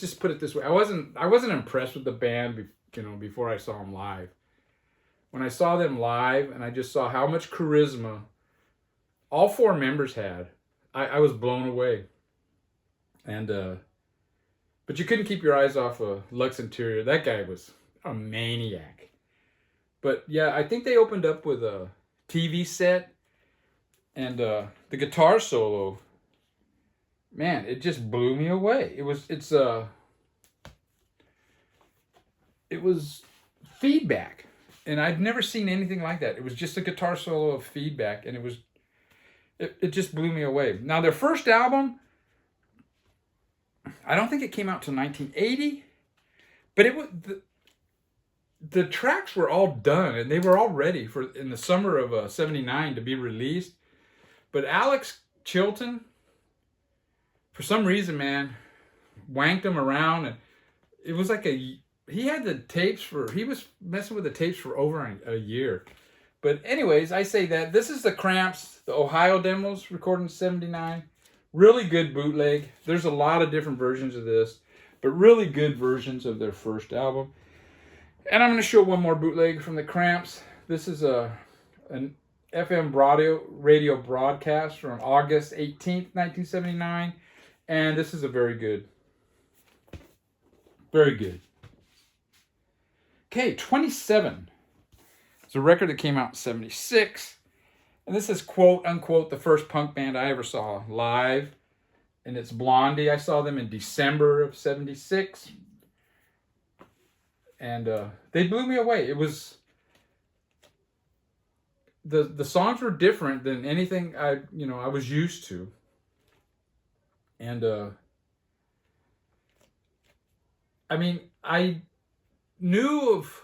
just put it this way. I wasn't impressed with the band, before I saw them live. When I saw them live and I just saw how much charisma all 4 members had, I was blown away. And but you couldn't keep your eyes off of Lux Interior. That guy was a maniac. But yeah, I think they opened up with a TV set, and the guitar solo, man, it just blew me away. It was feedback, and I'd never seen anything like that. It was just a guitar solo of feedback, and it just blew me away. Now, their first album, I don't think it came out till 1980, but the tracks were all done, and they were all ready in the summer of 79 to be released. But Alex Chilton, for some reason, man, wanked them around, and it was like he was messing with the tapes for over a year. But anyways, I say that this is the Cramps, the Ohio demos recorded in 79. Really good bootleg. There's a lot of different versions of this, but really good versions of their first album. And I'm going to show one more bootleg from the Cramps. This is an FM radio broadcast from August 18th, 1979. And this is a very good. Okay, 27. It's a record that came out in 76. And this is quote unquote the first punk band I ever saw live. And it's Blondie. I saw them in December of 76. And they blew me away. It was the songs were different than anything I was used to. And I mean, I knew of,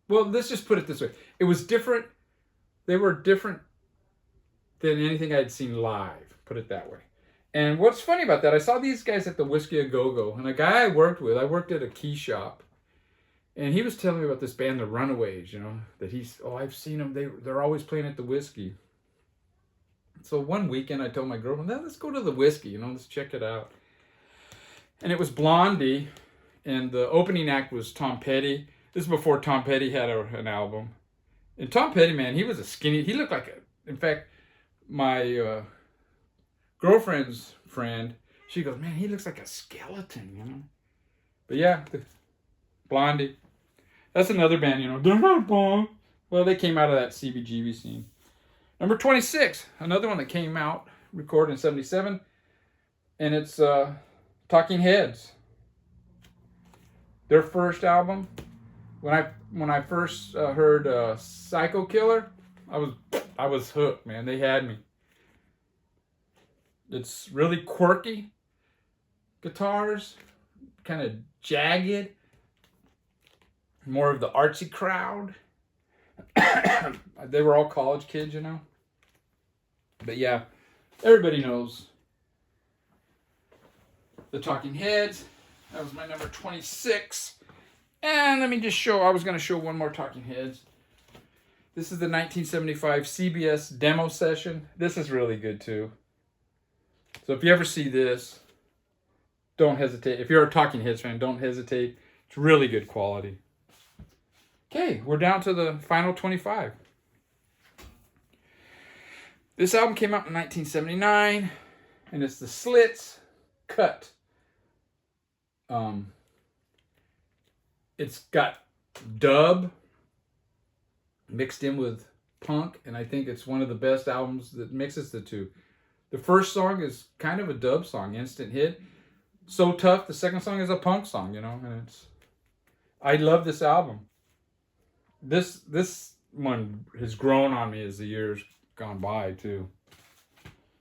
well, let's just put it this way. It was different. They were different than anything I'd seen live, put it that way. And what's funny about that, I saw these guys at the Whiskey A Go-Go, and a guy I worked at a key shop, and he was telling me about this band, the Runaways, that I've seen them, they're always playing at the Whiskey. So one weekend I told my girlfriend, let's go to the Whiskey, let's check it out. And it was Blondie, and the opening act was Tom Petty. This is before Tom Petty had an album. And Tom Petty, man, he was he looked like in fact, my girlfriend's friend, she goes, man, he looks like a skeleton, But yeah, Blondie. That's another band, they're not punk. Well, they came out of that CBGB scene. Number 26, another one that came out, recorded in 77, and it's Talking Heads. Their first album, when I first heard Psycho Killer, I was hooked, man. They had me. It's really quirky guitars, kind of jagged, more of the artsy crowd. They were all college kids, But yeah, everybody knows the Talking Heads. That was my number 26. And let me just I was going to show one more Talking Heads. This is the 1975 CBS demo session. This is really good too. So if you ever see this, don't hesitate. If you're a Talking Heads fan, don't hesitate. It's really good quality. Okay, we're down to the final 25. This album came out in 1979, and it's the Slits Cut. It's got dub mixed in with punk, and I think it's one of the best albums that mixes the two. The first song is kind of a dub song, instant hit. So Tough. The second song is a punk song, and I love this album. This one has grown on me as the years gone by too.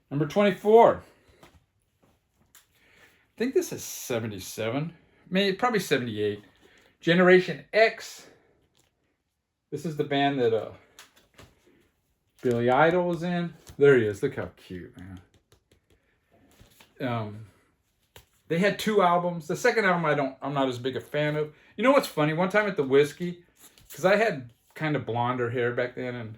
Number 24. I think this is 77. Maybe probably 78. Generation X. This is the band that Billy Idol was in. There he is. Look how cute, man. They had 2 albums. The second album I'm not as big a fan of. You know what's funny? One time at the Whiskey, because I had kind of blonder hair back then and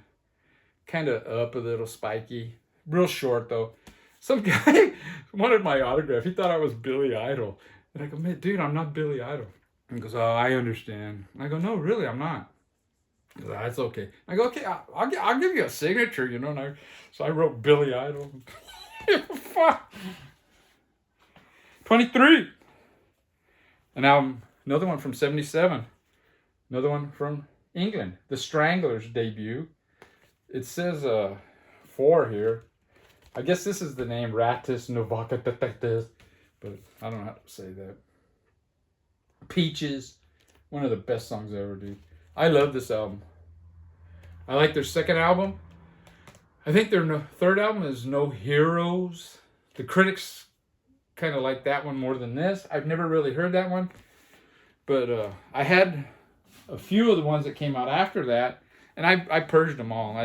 kind of up a little spiky. Real short though. Some guy wanted my autograph. He thought I was Billy Idol. And I go, man, dude, I'm not Billy Idol. And he goes, oh, I understand. And I go, no, really, I'm not. He goes, that's okay. I go, okay, I'll give you a signature, And so I wrote Billy Idol. Fuck. 23. An album, another one from 77. Another one from England. The Stranglers debut. It says 4 here. I guess this is the name, Ratis Novaka, but I don't know how to say that. Peaches, one of the best songs ever, dude. I love this album. I like their second album. I think their third album is No Heroes. The critics kind of like that one more than this. I've never really heard that one, but I had a few of the ones that came out after that, and I purged them all.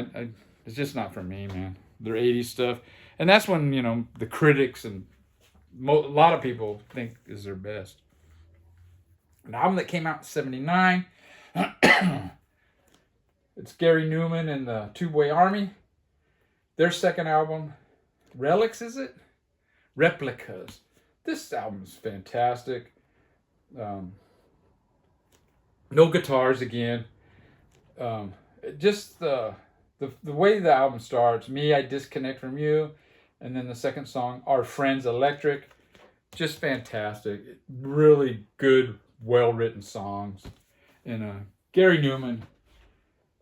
It's just not for me, man. Their 80s stuff, and that's when the critics and a lot of people think is their best. An album that came out in 79. It's Gary Newman and the Two Boy Army. Their second album, Relics, is it? Replicas. This album is fantastic. No guitars again. Just the the way the album starts, Me, I Disconnect From You, and then the second song, Our Friends Electric, just fantastic. Really good, well-written songs. And Gary Newman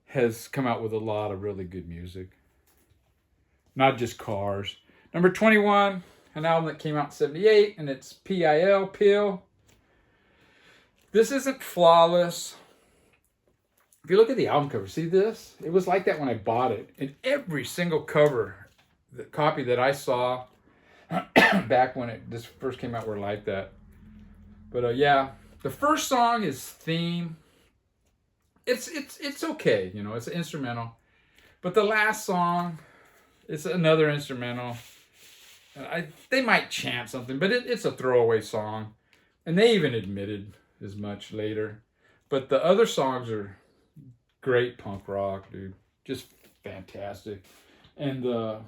has come out with a lot of really good music. Not just Cars. Number 21, an album that came out in 78, and it's P.I.L., Pill. This isn't flawless. If you look at the album cover, see this? It was like that when I bought it. And every single cover, the copy that I saw back when this first came out, were like that. But yeah, the first song is Theme. It's okay, you know, it's an instrumental. But the last song, it's another instrumental. They might chant something, but it's a throwaway song. And they even admitted as much later. But the other songs are great punk rock, dude. Just fantastic. And the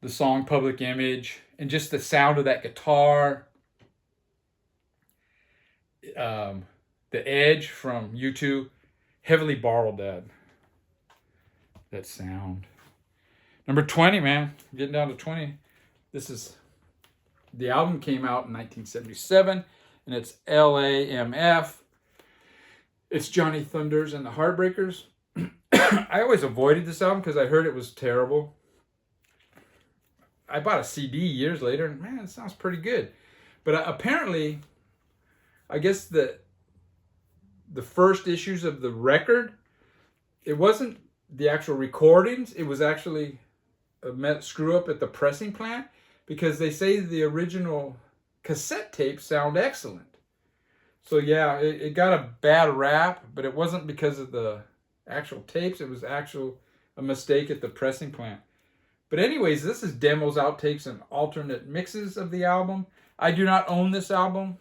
song Public Image, and just the sound of that guitar. The Edge from U2 heavily borrowed that sound. Number 20, man. Getting down to 20. The album came out in 1977, and it's LAMF. It's Johnny Thunders and the Heartbreakers. I always avoided this album because I heard it was terrible. I bought a CD years later, and man, it sounds pretty good. But apparently, I guess the first issues of the record, it wasn't the actual recordings. It was actually a screw up at the pressing plant, because they say the original cassette tapes sound excellent. So yeah, it got a bad rap, but it wasn't because of the actual tapes. It was a mistake at the pressing plant. But anyways, this is demos, outtakes, and alternate mixes of the album. I do not own this album.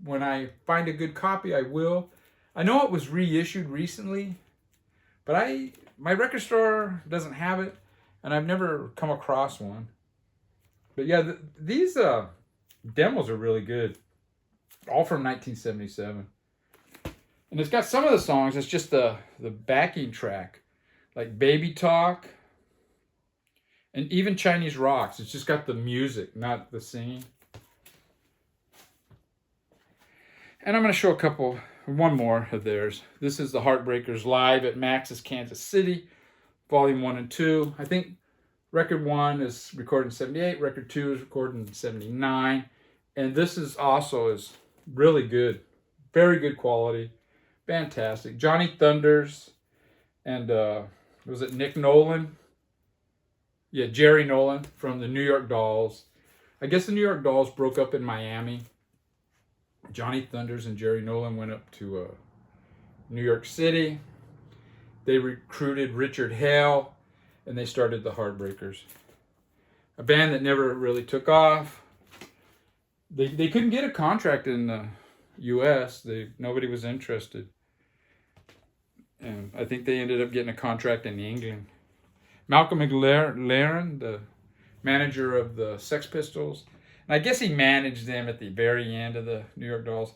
When I find a good copy, I will. I know it was reissued recently, but my record store doesn't have it, and I've never come across one. But yeah, these demos are really good. All from 1977. And it's got some of the songs, it's just the backing track, like Baby Talk, and even Chinese Rocks. It's just got the music, not the singing. And I'm going to show one more of theirs. This is the Heartbreakers live at Max's Kansas City, Volume 1 and 2. I think Record 1 is recorded in 78, Record 2 is recorded in 79. And this is really good. Very good quality. Fantastic. Johnny Thunders and was it Nick Nolan? Yeah, Jerry Nolan from the New York Dolls. I guess the New York Dolls broke up in Miami. Johnny Thunders and Jerry Nolan went up to New York City. They recruited Richard Hale, and they started the Heartbreakers. A band that never really took off. They couldn't get a contract in the U.S. Nobody was interested. And I think they ended up getting a contract in England. Malcolm McLaren, the manager of the Sex Pistols, and I guess he managed them at the very end of the New York Dolls.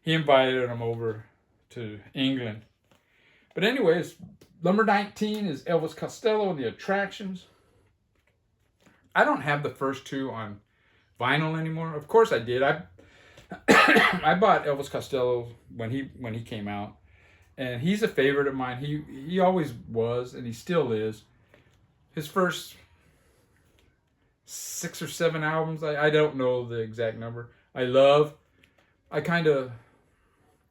He invited them over to England. But anyways, number 19 is Elvis Costello and the Attractions. I don't have the first two on vinyl anymore. Of course I did. I bought Elvis Costello when he came out, and he's a favorite of mine. He always was, and he still is. His first 6 or 7 albums, I don't know the exact number, I kind of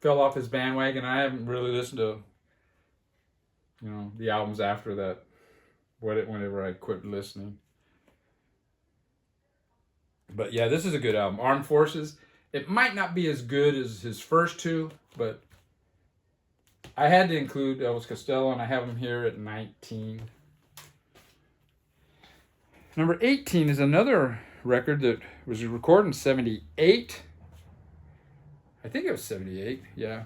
fell off his bandwagon. I haven't really listened to the albums after that, whenever I quit listening. But yeah, this is a good album. Armed Forces. It might not be as good as his first two, but I had to include Elvis Costello, and I have him here at 19. Number 18 is another record that was recorded in 78. I think it was 78, yeah.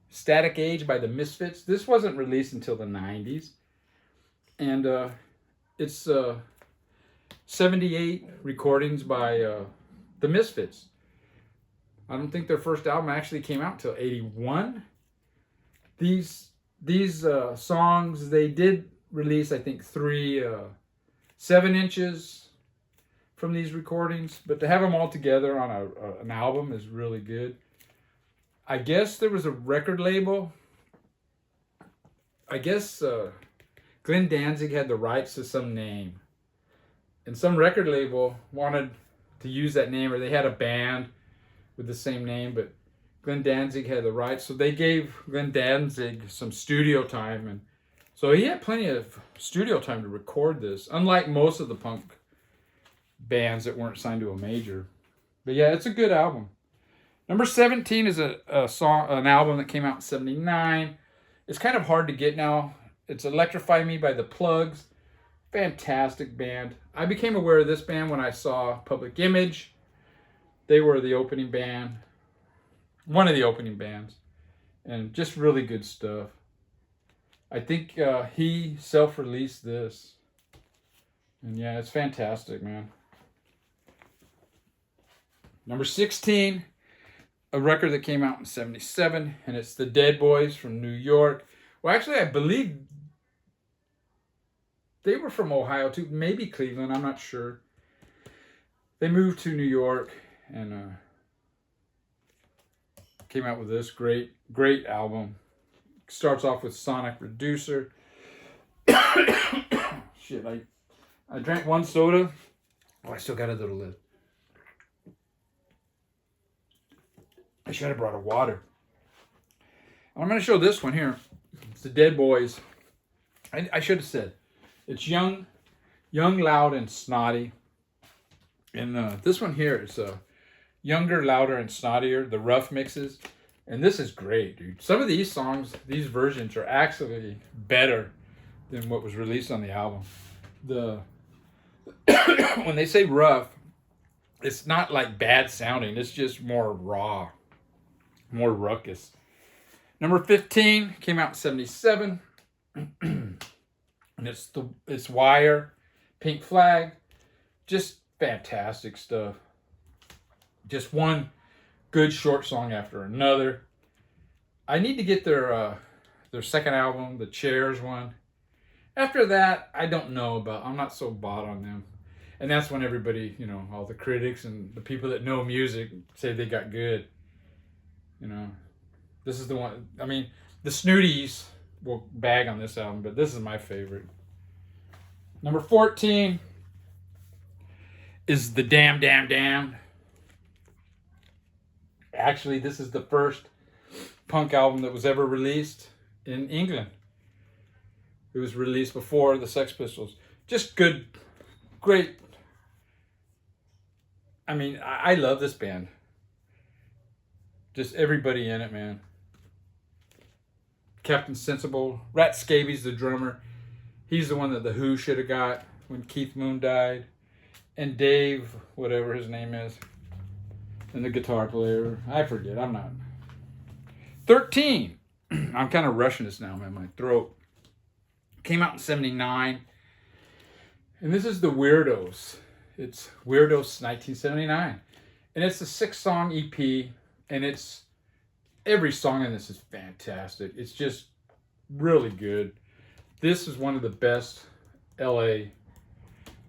Static Age by the Misfits. This wasn't released until the 90s. And it's 78 recordings by the Misfits. I don't think their first album actually came out until 81. These these songs, they did release, I think, 3 7-inches from these recordings, but to have them all together on an album is really good. I guess there was a record label. I guess Glenn Danzig had the rights to some name, and some record label wanted to use that name, or they had a band with the same name, but Glenn Danzig had the rights, so they gave Glenn Danzig some studio time, and so he had plenty of studio time to record this, unlike most of the punk bands that weren't signed to a major. But yeah, it's a good album. Number 17 is an album that came out in 79. It's kind of hard to get now. It's Electrify Me by The Plugs. Fantastic band. I became aware of this band when I saw Public Image. They were the opening band. One of the opening bands. And just really good stuff. I think he self-released this. And yeah, it's fantastic, man. Number 16, a record that came out in 77, and it's the Dead Boys from New York. Well, actually, I believe they were from Ohio too, maybe Cleveland, I'm not sure. They moved to New York and came out with this great album. Starts off with Sonic Reducer. Shit, I drank one soda. Oh, I still got a little lid. I should have brought a water. I'm going to show this one here. It's the Dead Boys. I should have said. It's young, loud, and snotty. And this one here is younger, louder, and snottier. The rough mixes. And this is great, dude. Some of these songs, these versions are actually better than what was released on the album. When they say rough, it's not like bad sounding. It's just more raw. More ruckus. Number 15 came out in 77. And it's Wire, Pink Flag. Just fantastic stuff. Just one good short song after another. I need to get their second album, the Chairs one. After that, I don't know about. I'm not so bought on them. And that's when everybody, all the critics and the people that know music say they got good. This is the one. I mean, the Snooties will bag on this album, but this is my favorite. Number 14 is the Damn. Actually, this is the first punk album that was ever released in England. It was released before the Sex Pistols. Just good, great. I mean, I love this band. Just everybody in it, man. Captain Sensible. Rat Scabies, the drummer. He's the one that The Who should have got when Keith Moon died. And Dave, whatever his name is. And the guitar player. I forget. I'm not. 13. I'm kind of rushing this now, man. My throat. Came out in 79. And this is the Weirdos. It's Weirdos 1979. And it's a 6-song EP. And every song in this is fantastic. It's just really good. This is one of the best LA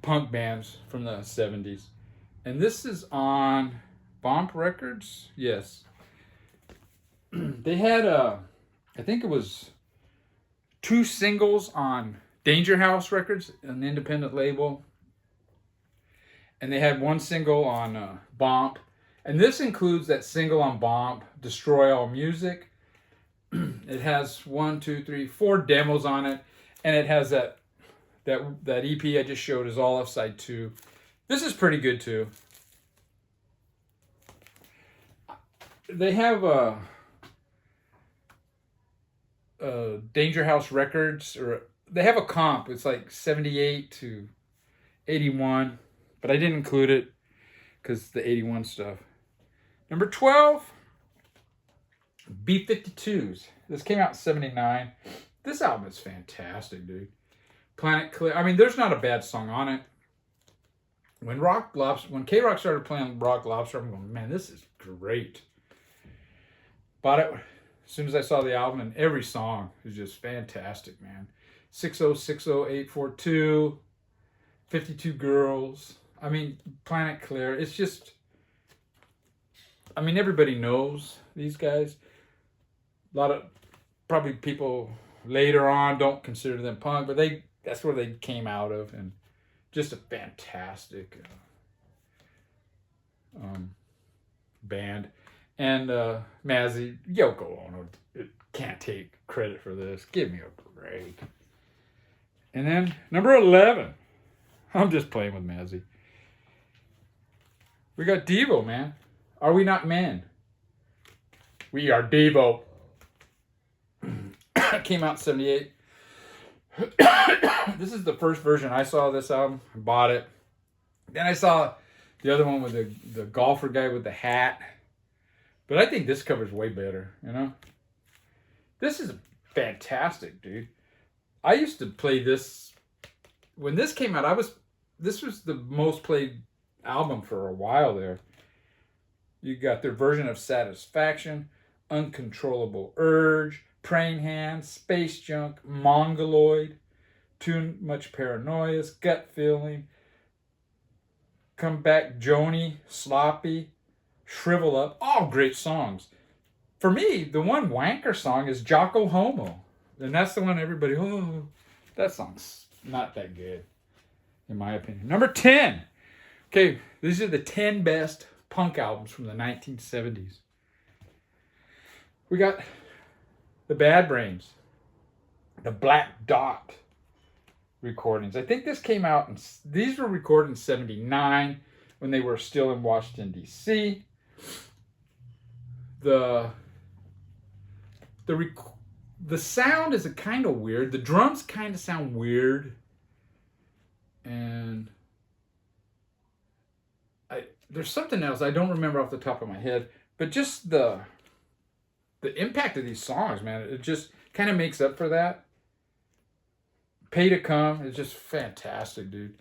punk bands from the 70s. And this is on Bomp Records. Yes. They had I think it was 2 singles on Danger House Records, an independent label. And they had 1 single on Bomp. And this includes that single on Bomp, Destroy All Music. It has 4 demos on it. And it has that EP I just showed is all off side 2. This is pretty good too. They have Danger House Records, or they have a comp. It's like 78 to 81, but I didn't include it because the 81 stuff. Number 12, B-52s. This came out in 79. This album is fantastic, dude. Planet Clear. I mean, there's not a bad song on it. When K-Rock started playing Rock Lobster, I'm going, man, this is great. Bought it as soon as I saw the album, and every song is just fantastic, man. 6060842, 52 Girls. I mean, Planet Clear. It's just, I mean, everybody knows these guys. A lot of probably people later on don't consider them punk, but that's where they came out of, and just a fantastic band. And Mazzy, Yoko Ono can't take credit for this. Give me a break. And then number 11. I'm just playing with Mazzy. We got Devo, man. Are We Not Men? We Are Devo. Came out in 78. This is the first version I saw of this album. I bought it. Then I saw the other one with the golfer guy with the hat. But I think this cover's way better, you know? This is fantastic, dude. I used to play this. When this came out, this was the most played album for a while there. You got their version of Satisfaction, Uncontrollable Urge, Praying Hands, Space Junk, Mongoloid, Too Much Paranoia, Gut Feeling, Come Back Joni, Sloppy, Shrivel Up. All great songs. For me, the one wanker song is Jocko Homo. And that's the one everybody, oh, that song's not that good, in my opinion. Number 10. Okay, these are the 10 best punk albums from the 1970s. We got the Bad Brains, the Black Dot recordings. I think this came out, these were recorded in 79 when they were still in Washington, D.C. The sound is a kind of weird. The drums kind of sound weird. And there's something else I don't remember off the top of my head, but just the impact of these songs, man, it just kind of makes up for that. Pay to Come is just fantastic, dude.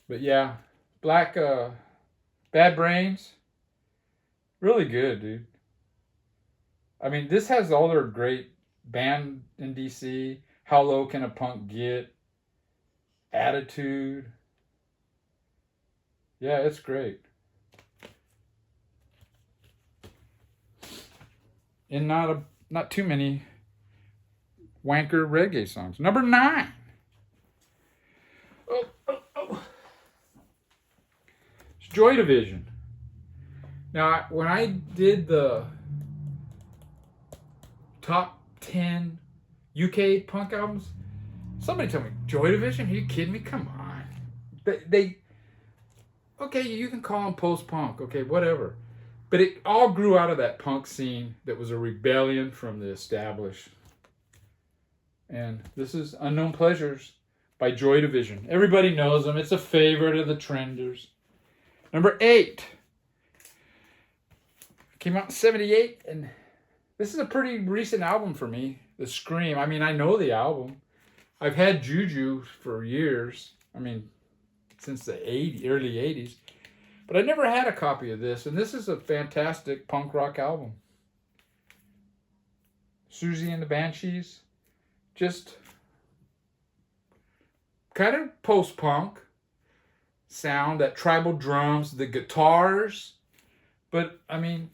But yeah, Bad Brains, really good, dude. I mean, this has all their great Band in DC, How Low Can a Punk Get, Attitude. Yeah, it's great. And not too many wanker reggae songs. Number 9. It's Joy Division. Now, when I did the top 10 UK punk albums, somebody told me, Joy Division? Are you kidding me? Come on. They okay, you can call them post-punk, okay, whatever. But it all grew out of that punk scene that was a rebellion from the established. And this is Unknown Pleasures by Joy Division. Everybody knows them. It's a favorite of the trenders. Number 8. Came out in 78, and this is a pretty recent album for me. The Scream. I mean, I know the album. I've had Juju for years. I mean, since the early 80s. But I never had a copy of this, and this is a fantastic punk rock album. Susie and the Banshees. Just kind of post-punk sound, that tribal drums, the guitars. But, I mean,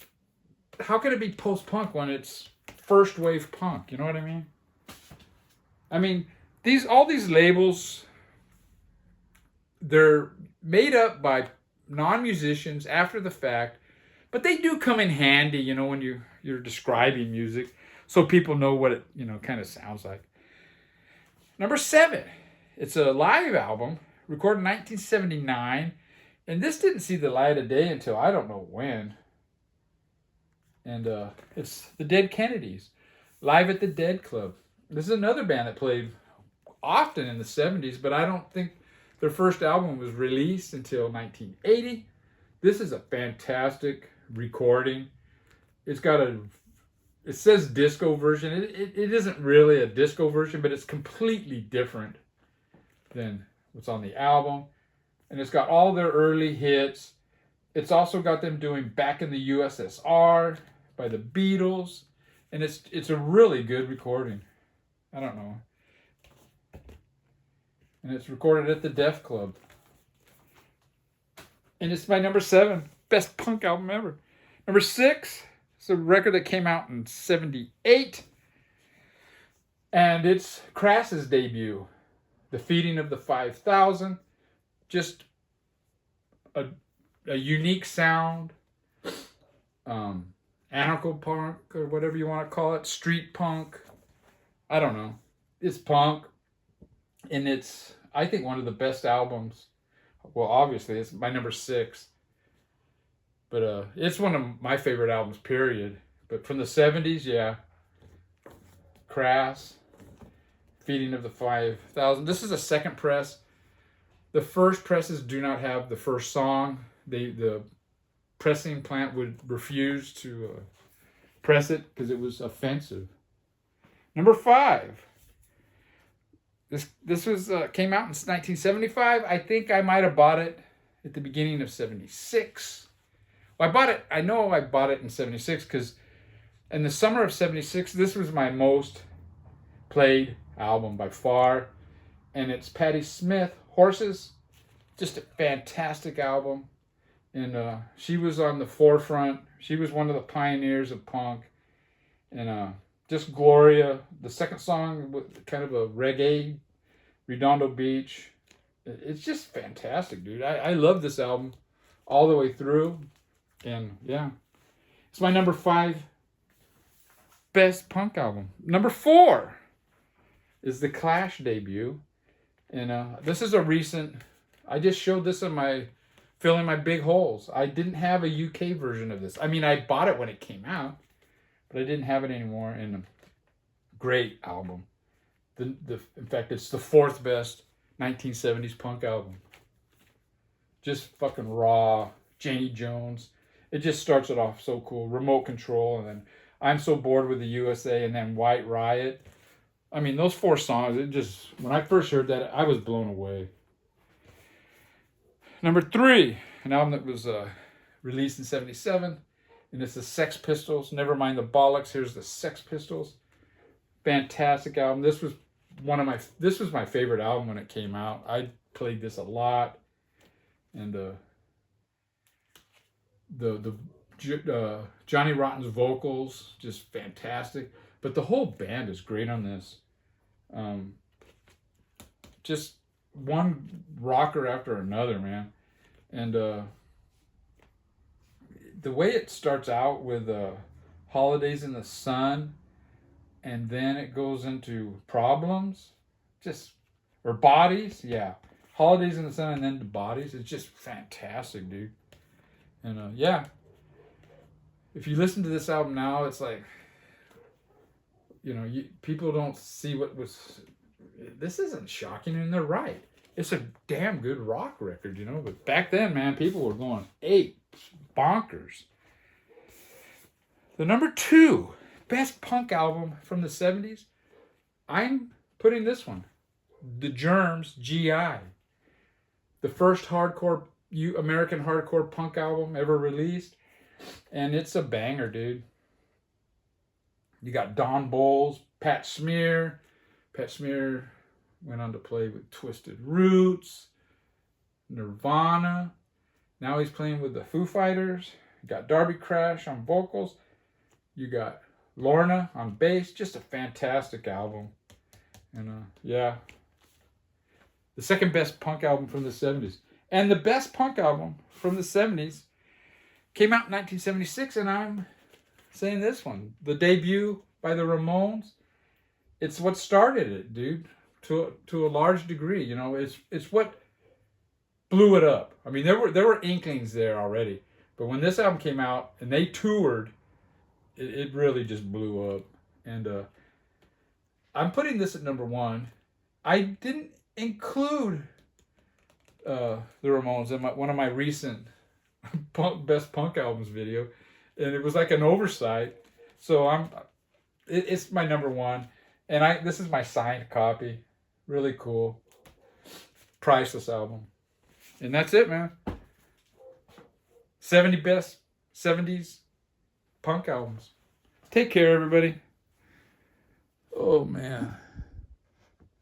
how can it be post-punk when it's first wave punk? You know what I mean? I mean, all these labels, they're made up by non-musicians after the fact, but they do come in handy, you know, when you're describing music, so people know what it, you know, kind of sounds like. Number 7, it's a live album, recorded in 1979, and this didn't see the light of day until I don't know when. And it's the Dead Kennedys, Live at the Dead Club. This is another band that played often in the 70s, but I don't think their first album was released until 1980. This is a fantastic recording. It's got it says disco version. It isn't really a disco version, but it's completely different than what's on the album. And it's got all their early hits. It's also got them doing Back in the USSR by the Beatles. And it's a really good recording. I don't know. And it's recorded at the Def Club. And it's my number 7 best punk album ever. Number 6, it's a record that came out in 78. And it's Crass's debut, The Feeding of the 5,000. Just a unique sound. Anarcho punk, or whatever you want to call it. Street punk. I don't know. It's punk. And it's, I think, one of the best albums. Well, obviously, it's my number 6. But it's one of my favorite albums, period. But from the 70s, yeah. Crass. Feeding of the 5,000. This is a second press. The first presses do not have the first song. The pressing plant would refuse to press it because it was offensive. Number 5. This was came out in 1975. I think I might have bought it at the beginning of 76. Well, I know I bought it in 76 because in the summer of 76, this was my most played album by far. And it's Patti Smith, Horses. Just a fantastic album. And she was on the forefront. She was one of the pioneers of punk. And just Gloria. The second song was kind of a reggae, Redondo Beach. It's just fantastic, dude. I love this album all the way through. And yeah, it's my number 5 best punk album. Number 4 is the Clash debut. And this is a recent, I just showed this in my Filling My Big Holes. I didn't have a UK version of this. I mean, I bought it when it came out, but I didn't have it anymore. And a great album. In fact, it's the 4th best 1970s punk album. Just fucking raw. Janie Jones. It just starts it off so cool. Remote Control, and then I'm So Bored with the USA, and then White Riot. I mean, those 4 songs, it just, when I first heard that, I was blown away. Number 3, an album that was released in 77, and it's the Sex Pistols. Never mind the bollocks, here's the Sex Pistols. Fantastic album. This was my favorite album when it came out. I played this a lot. And the Johnny Rotten's vocals, just fantastic. But the whole band is great on this. Just one rocker after another, man. And the way it starts out with Holidays in the Sun, and then it goes into Problems, or Bodies, yeah. Holidays in the Sun and then to Bodies. It's just fantastic, dude. And yeah, if you listen to this album now, it's like, people don't see what was. This isn't shocking, and they're right. It's a damn good rock record, But back then, man, people were going bonkers. The number 2 best punk album from the 70s, I'm putting this one, The Germs, GI. The first American hardcore punk album ever released. And it's a banger, dude. You got Don Bowles, Pat Smear. Pat Smear went on to play with Twisted Roots, Nirvana. Now he's playing with the Foo Fighters. You got Darby Crash on vocals. You got Lorna on bass. Just a fantastic album. And yeah. The second best punk album from the 70s. And the best punk album from the 70s came out in 1976, and I'm saying this one. The debut by the Ramones. It's what started it, dude. To a large degree, it's what blew it up. I mean, there were inklings there already, but when this album came out and they toured, it really just blew up. And I'm putting this at number 1. I didn't include the Ramones in one of my recent best punk albums video, and it was like an oversight. So it's my number 1, and this is my signed copy. Really cool, priceless album, and that's it, man. 70 best 70s punk albums. Take care, everybody. Oh, man.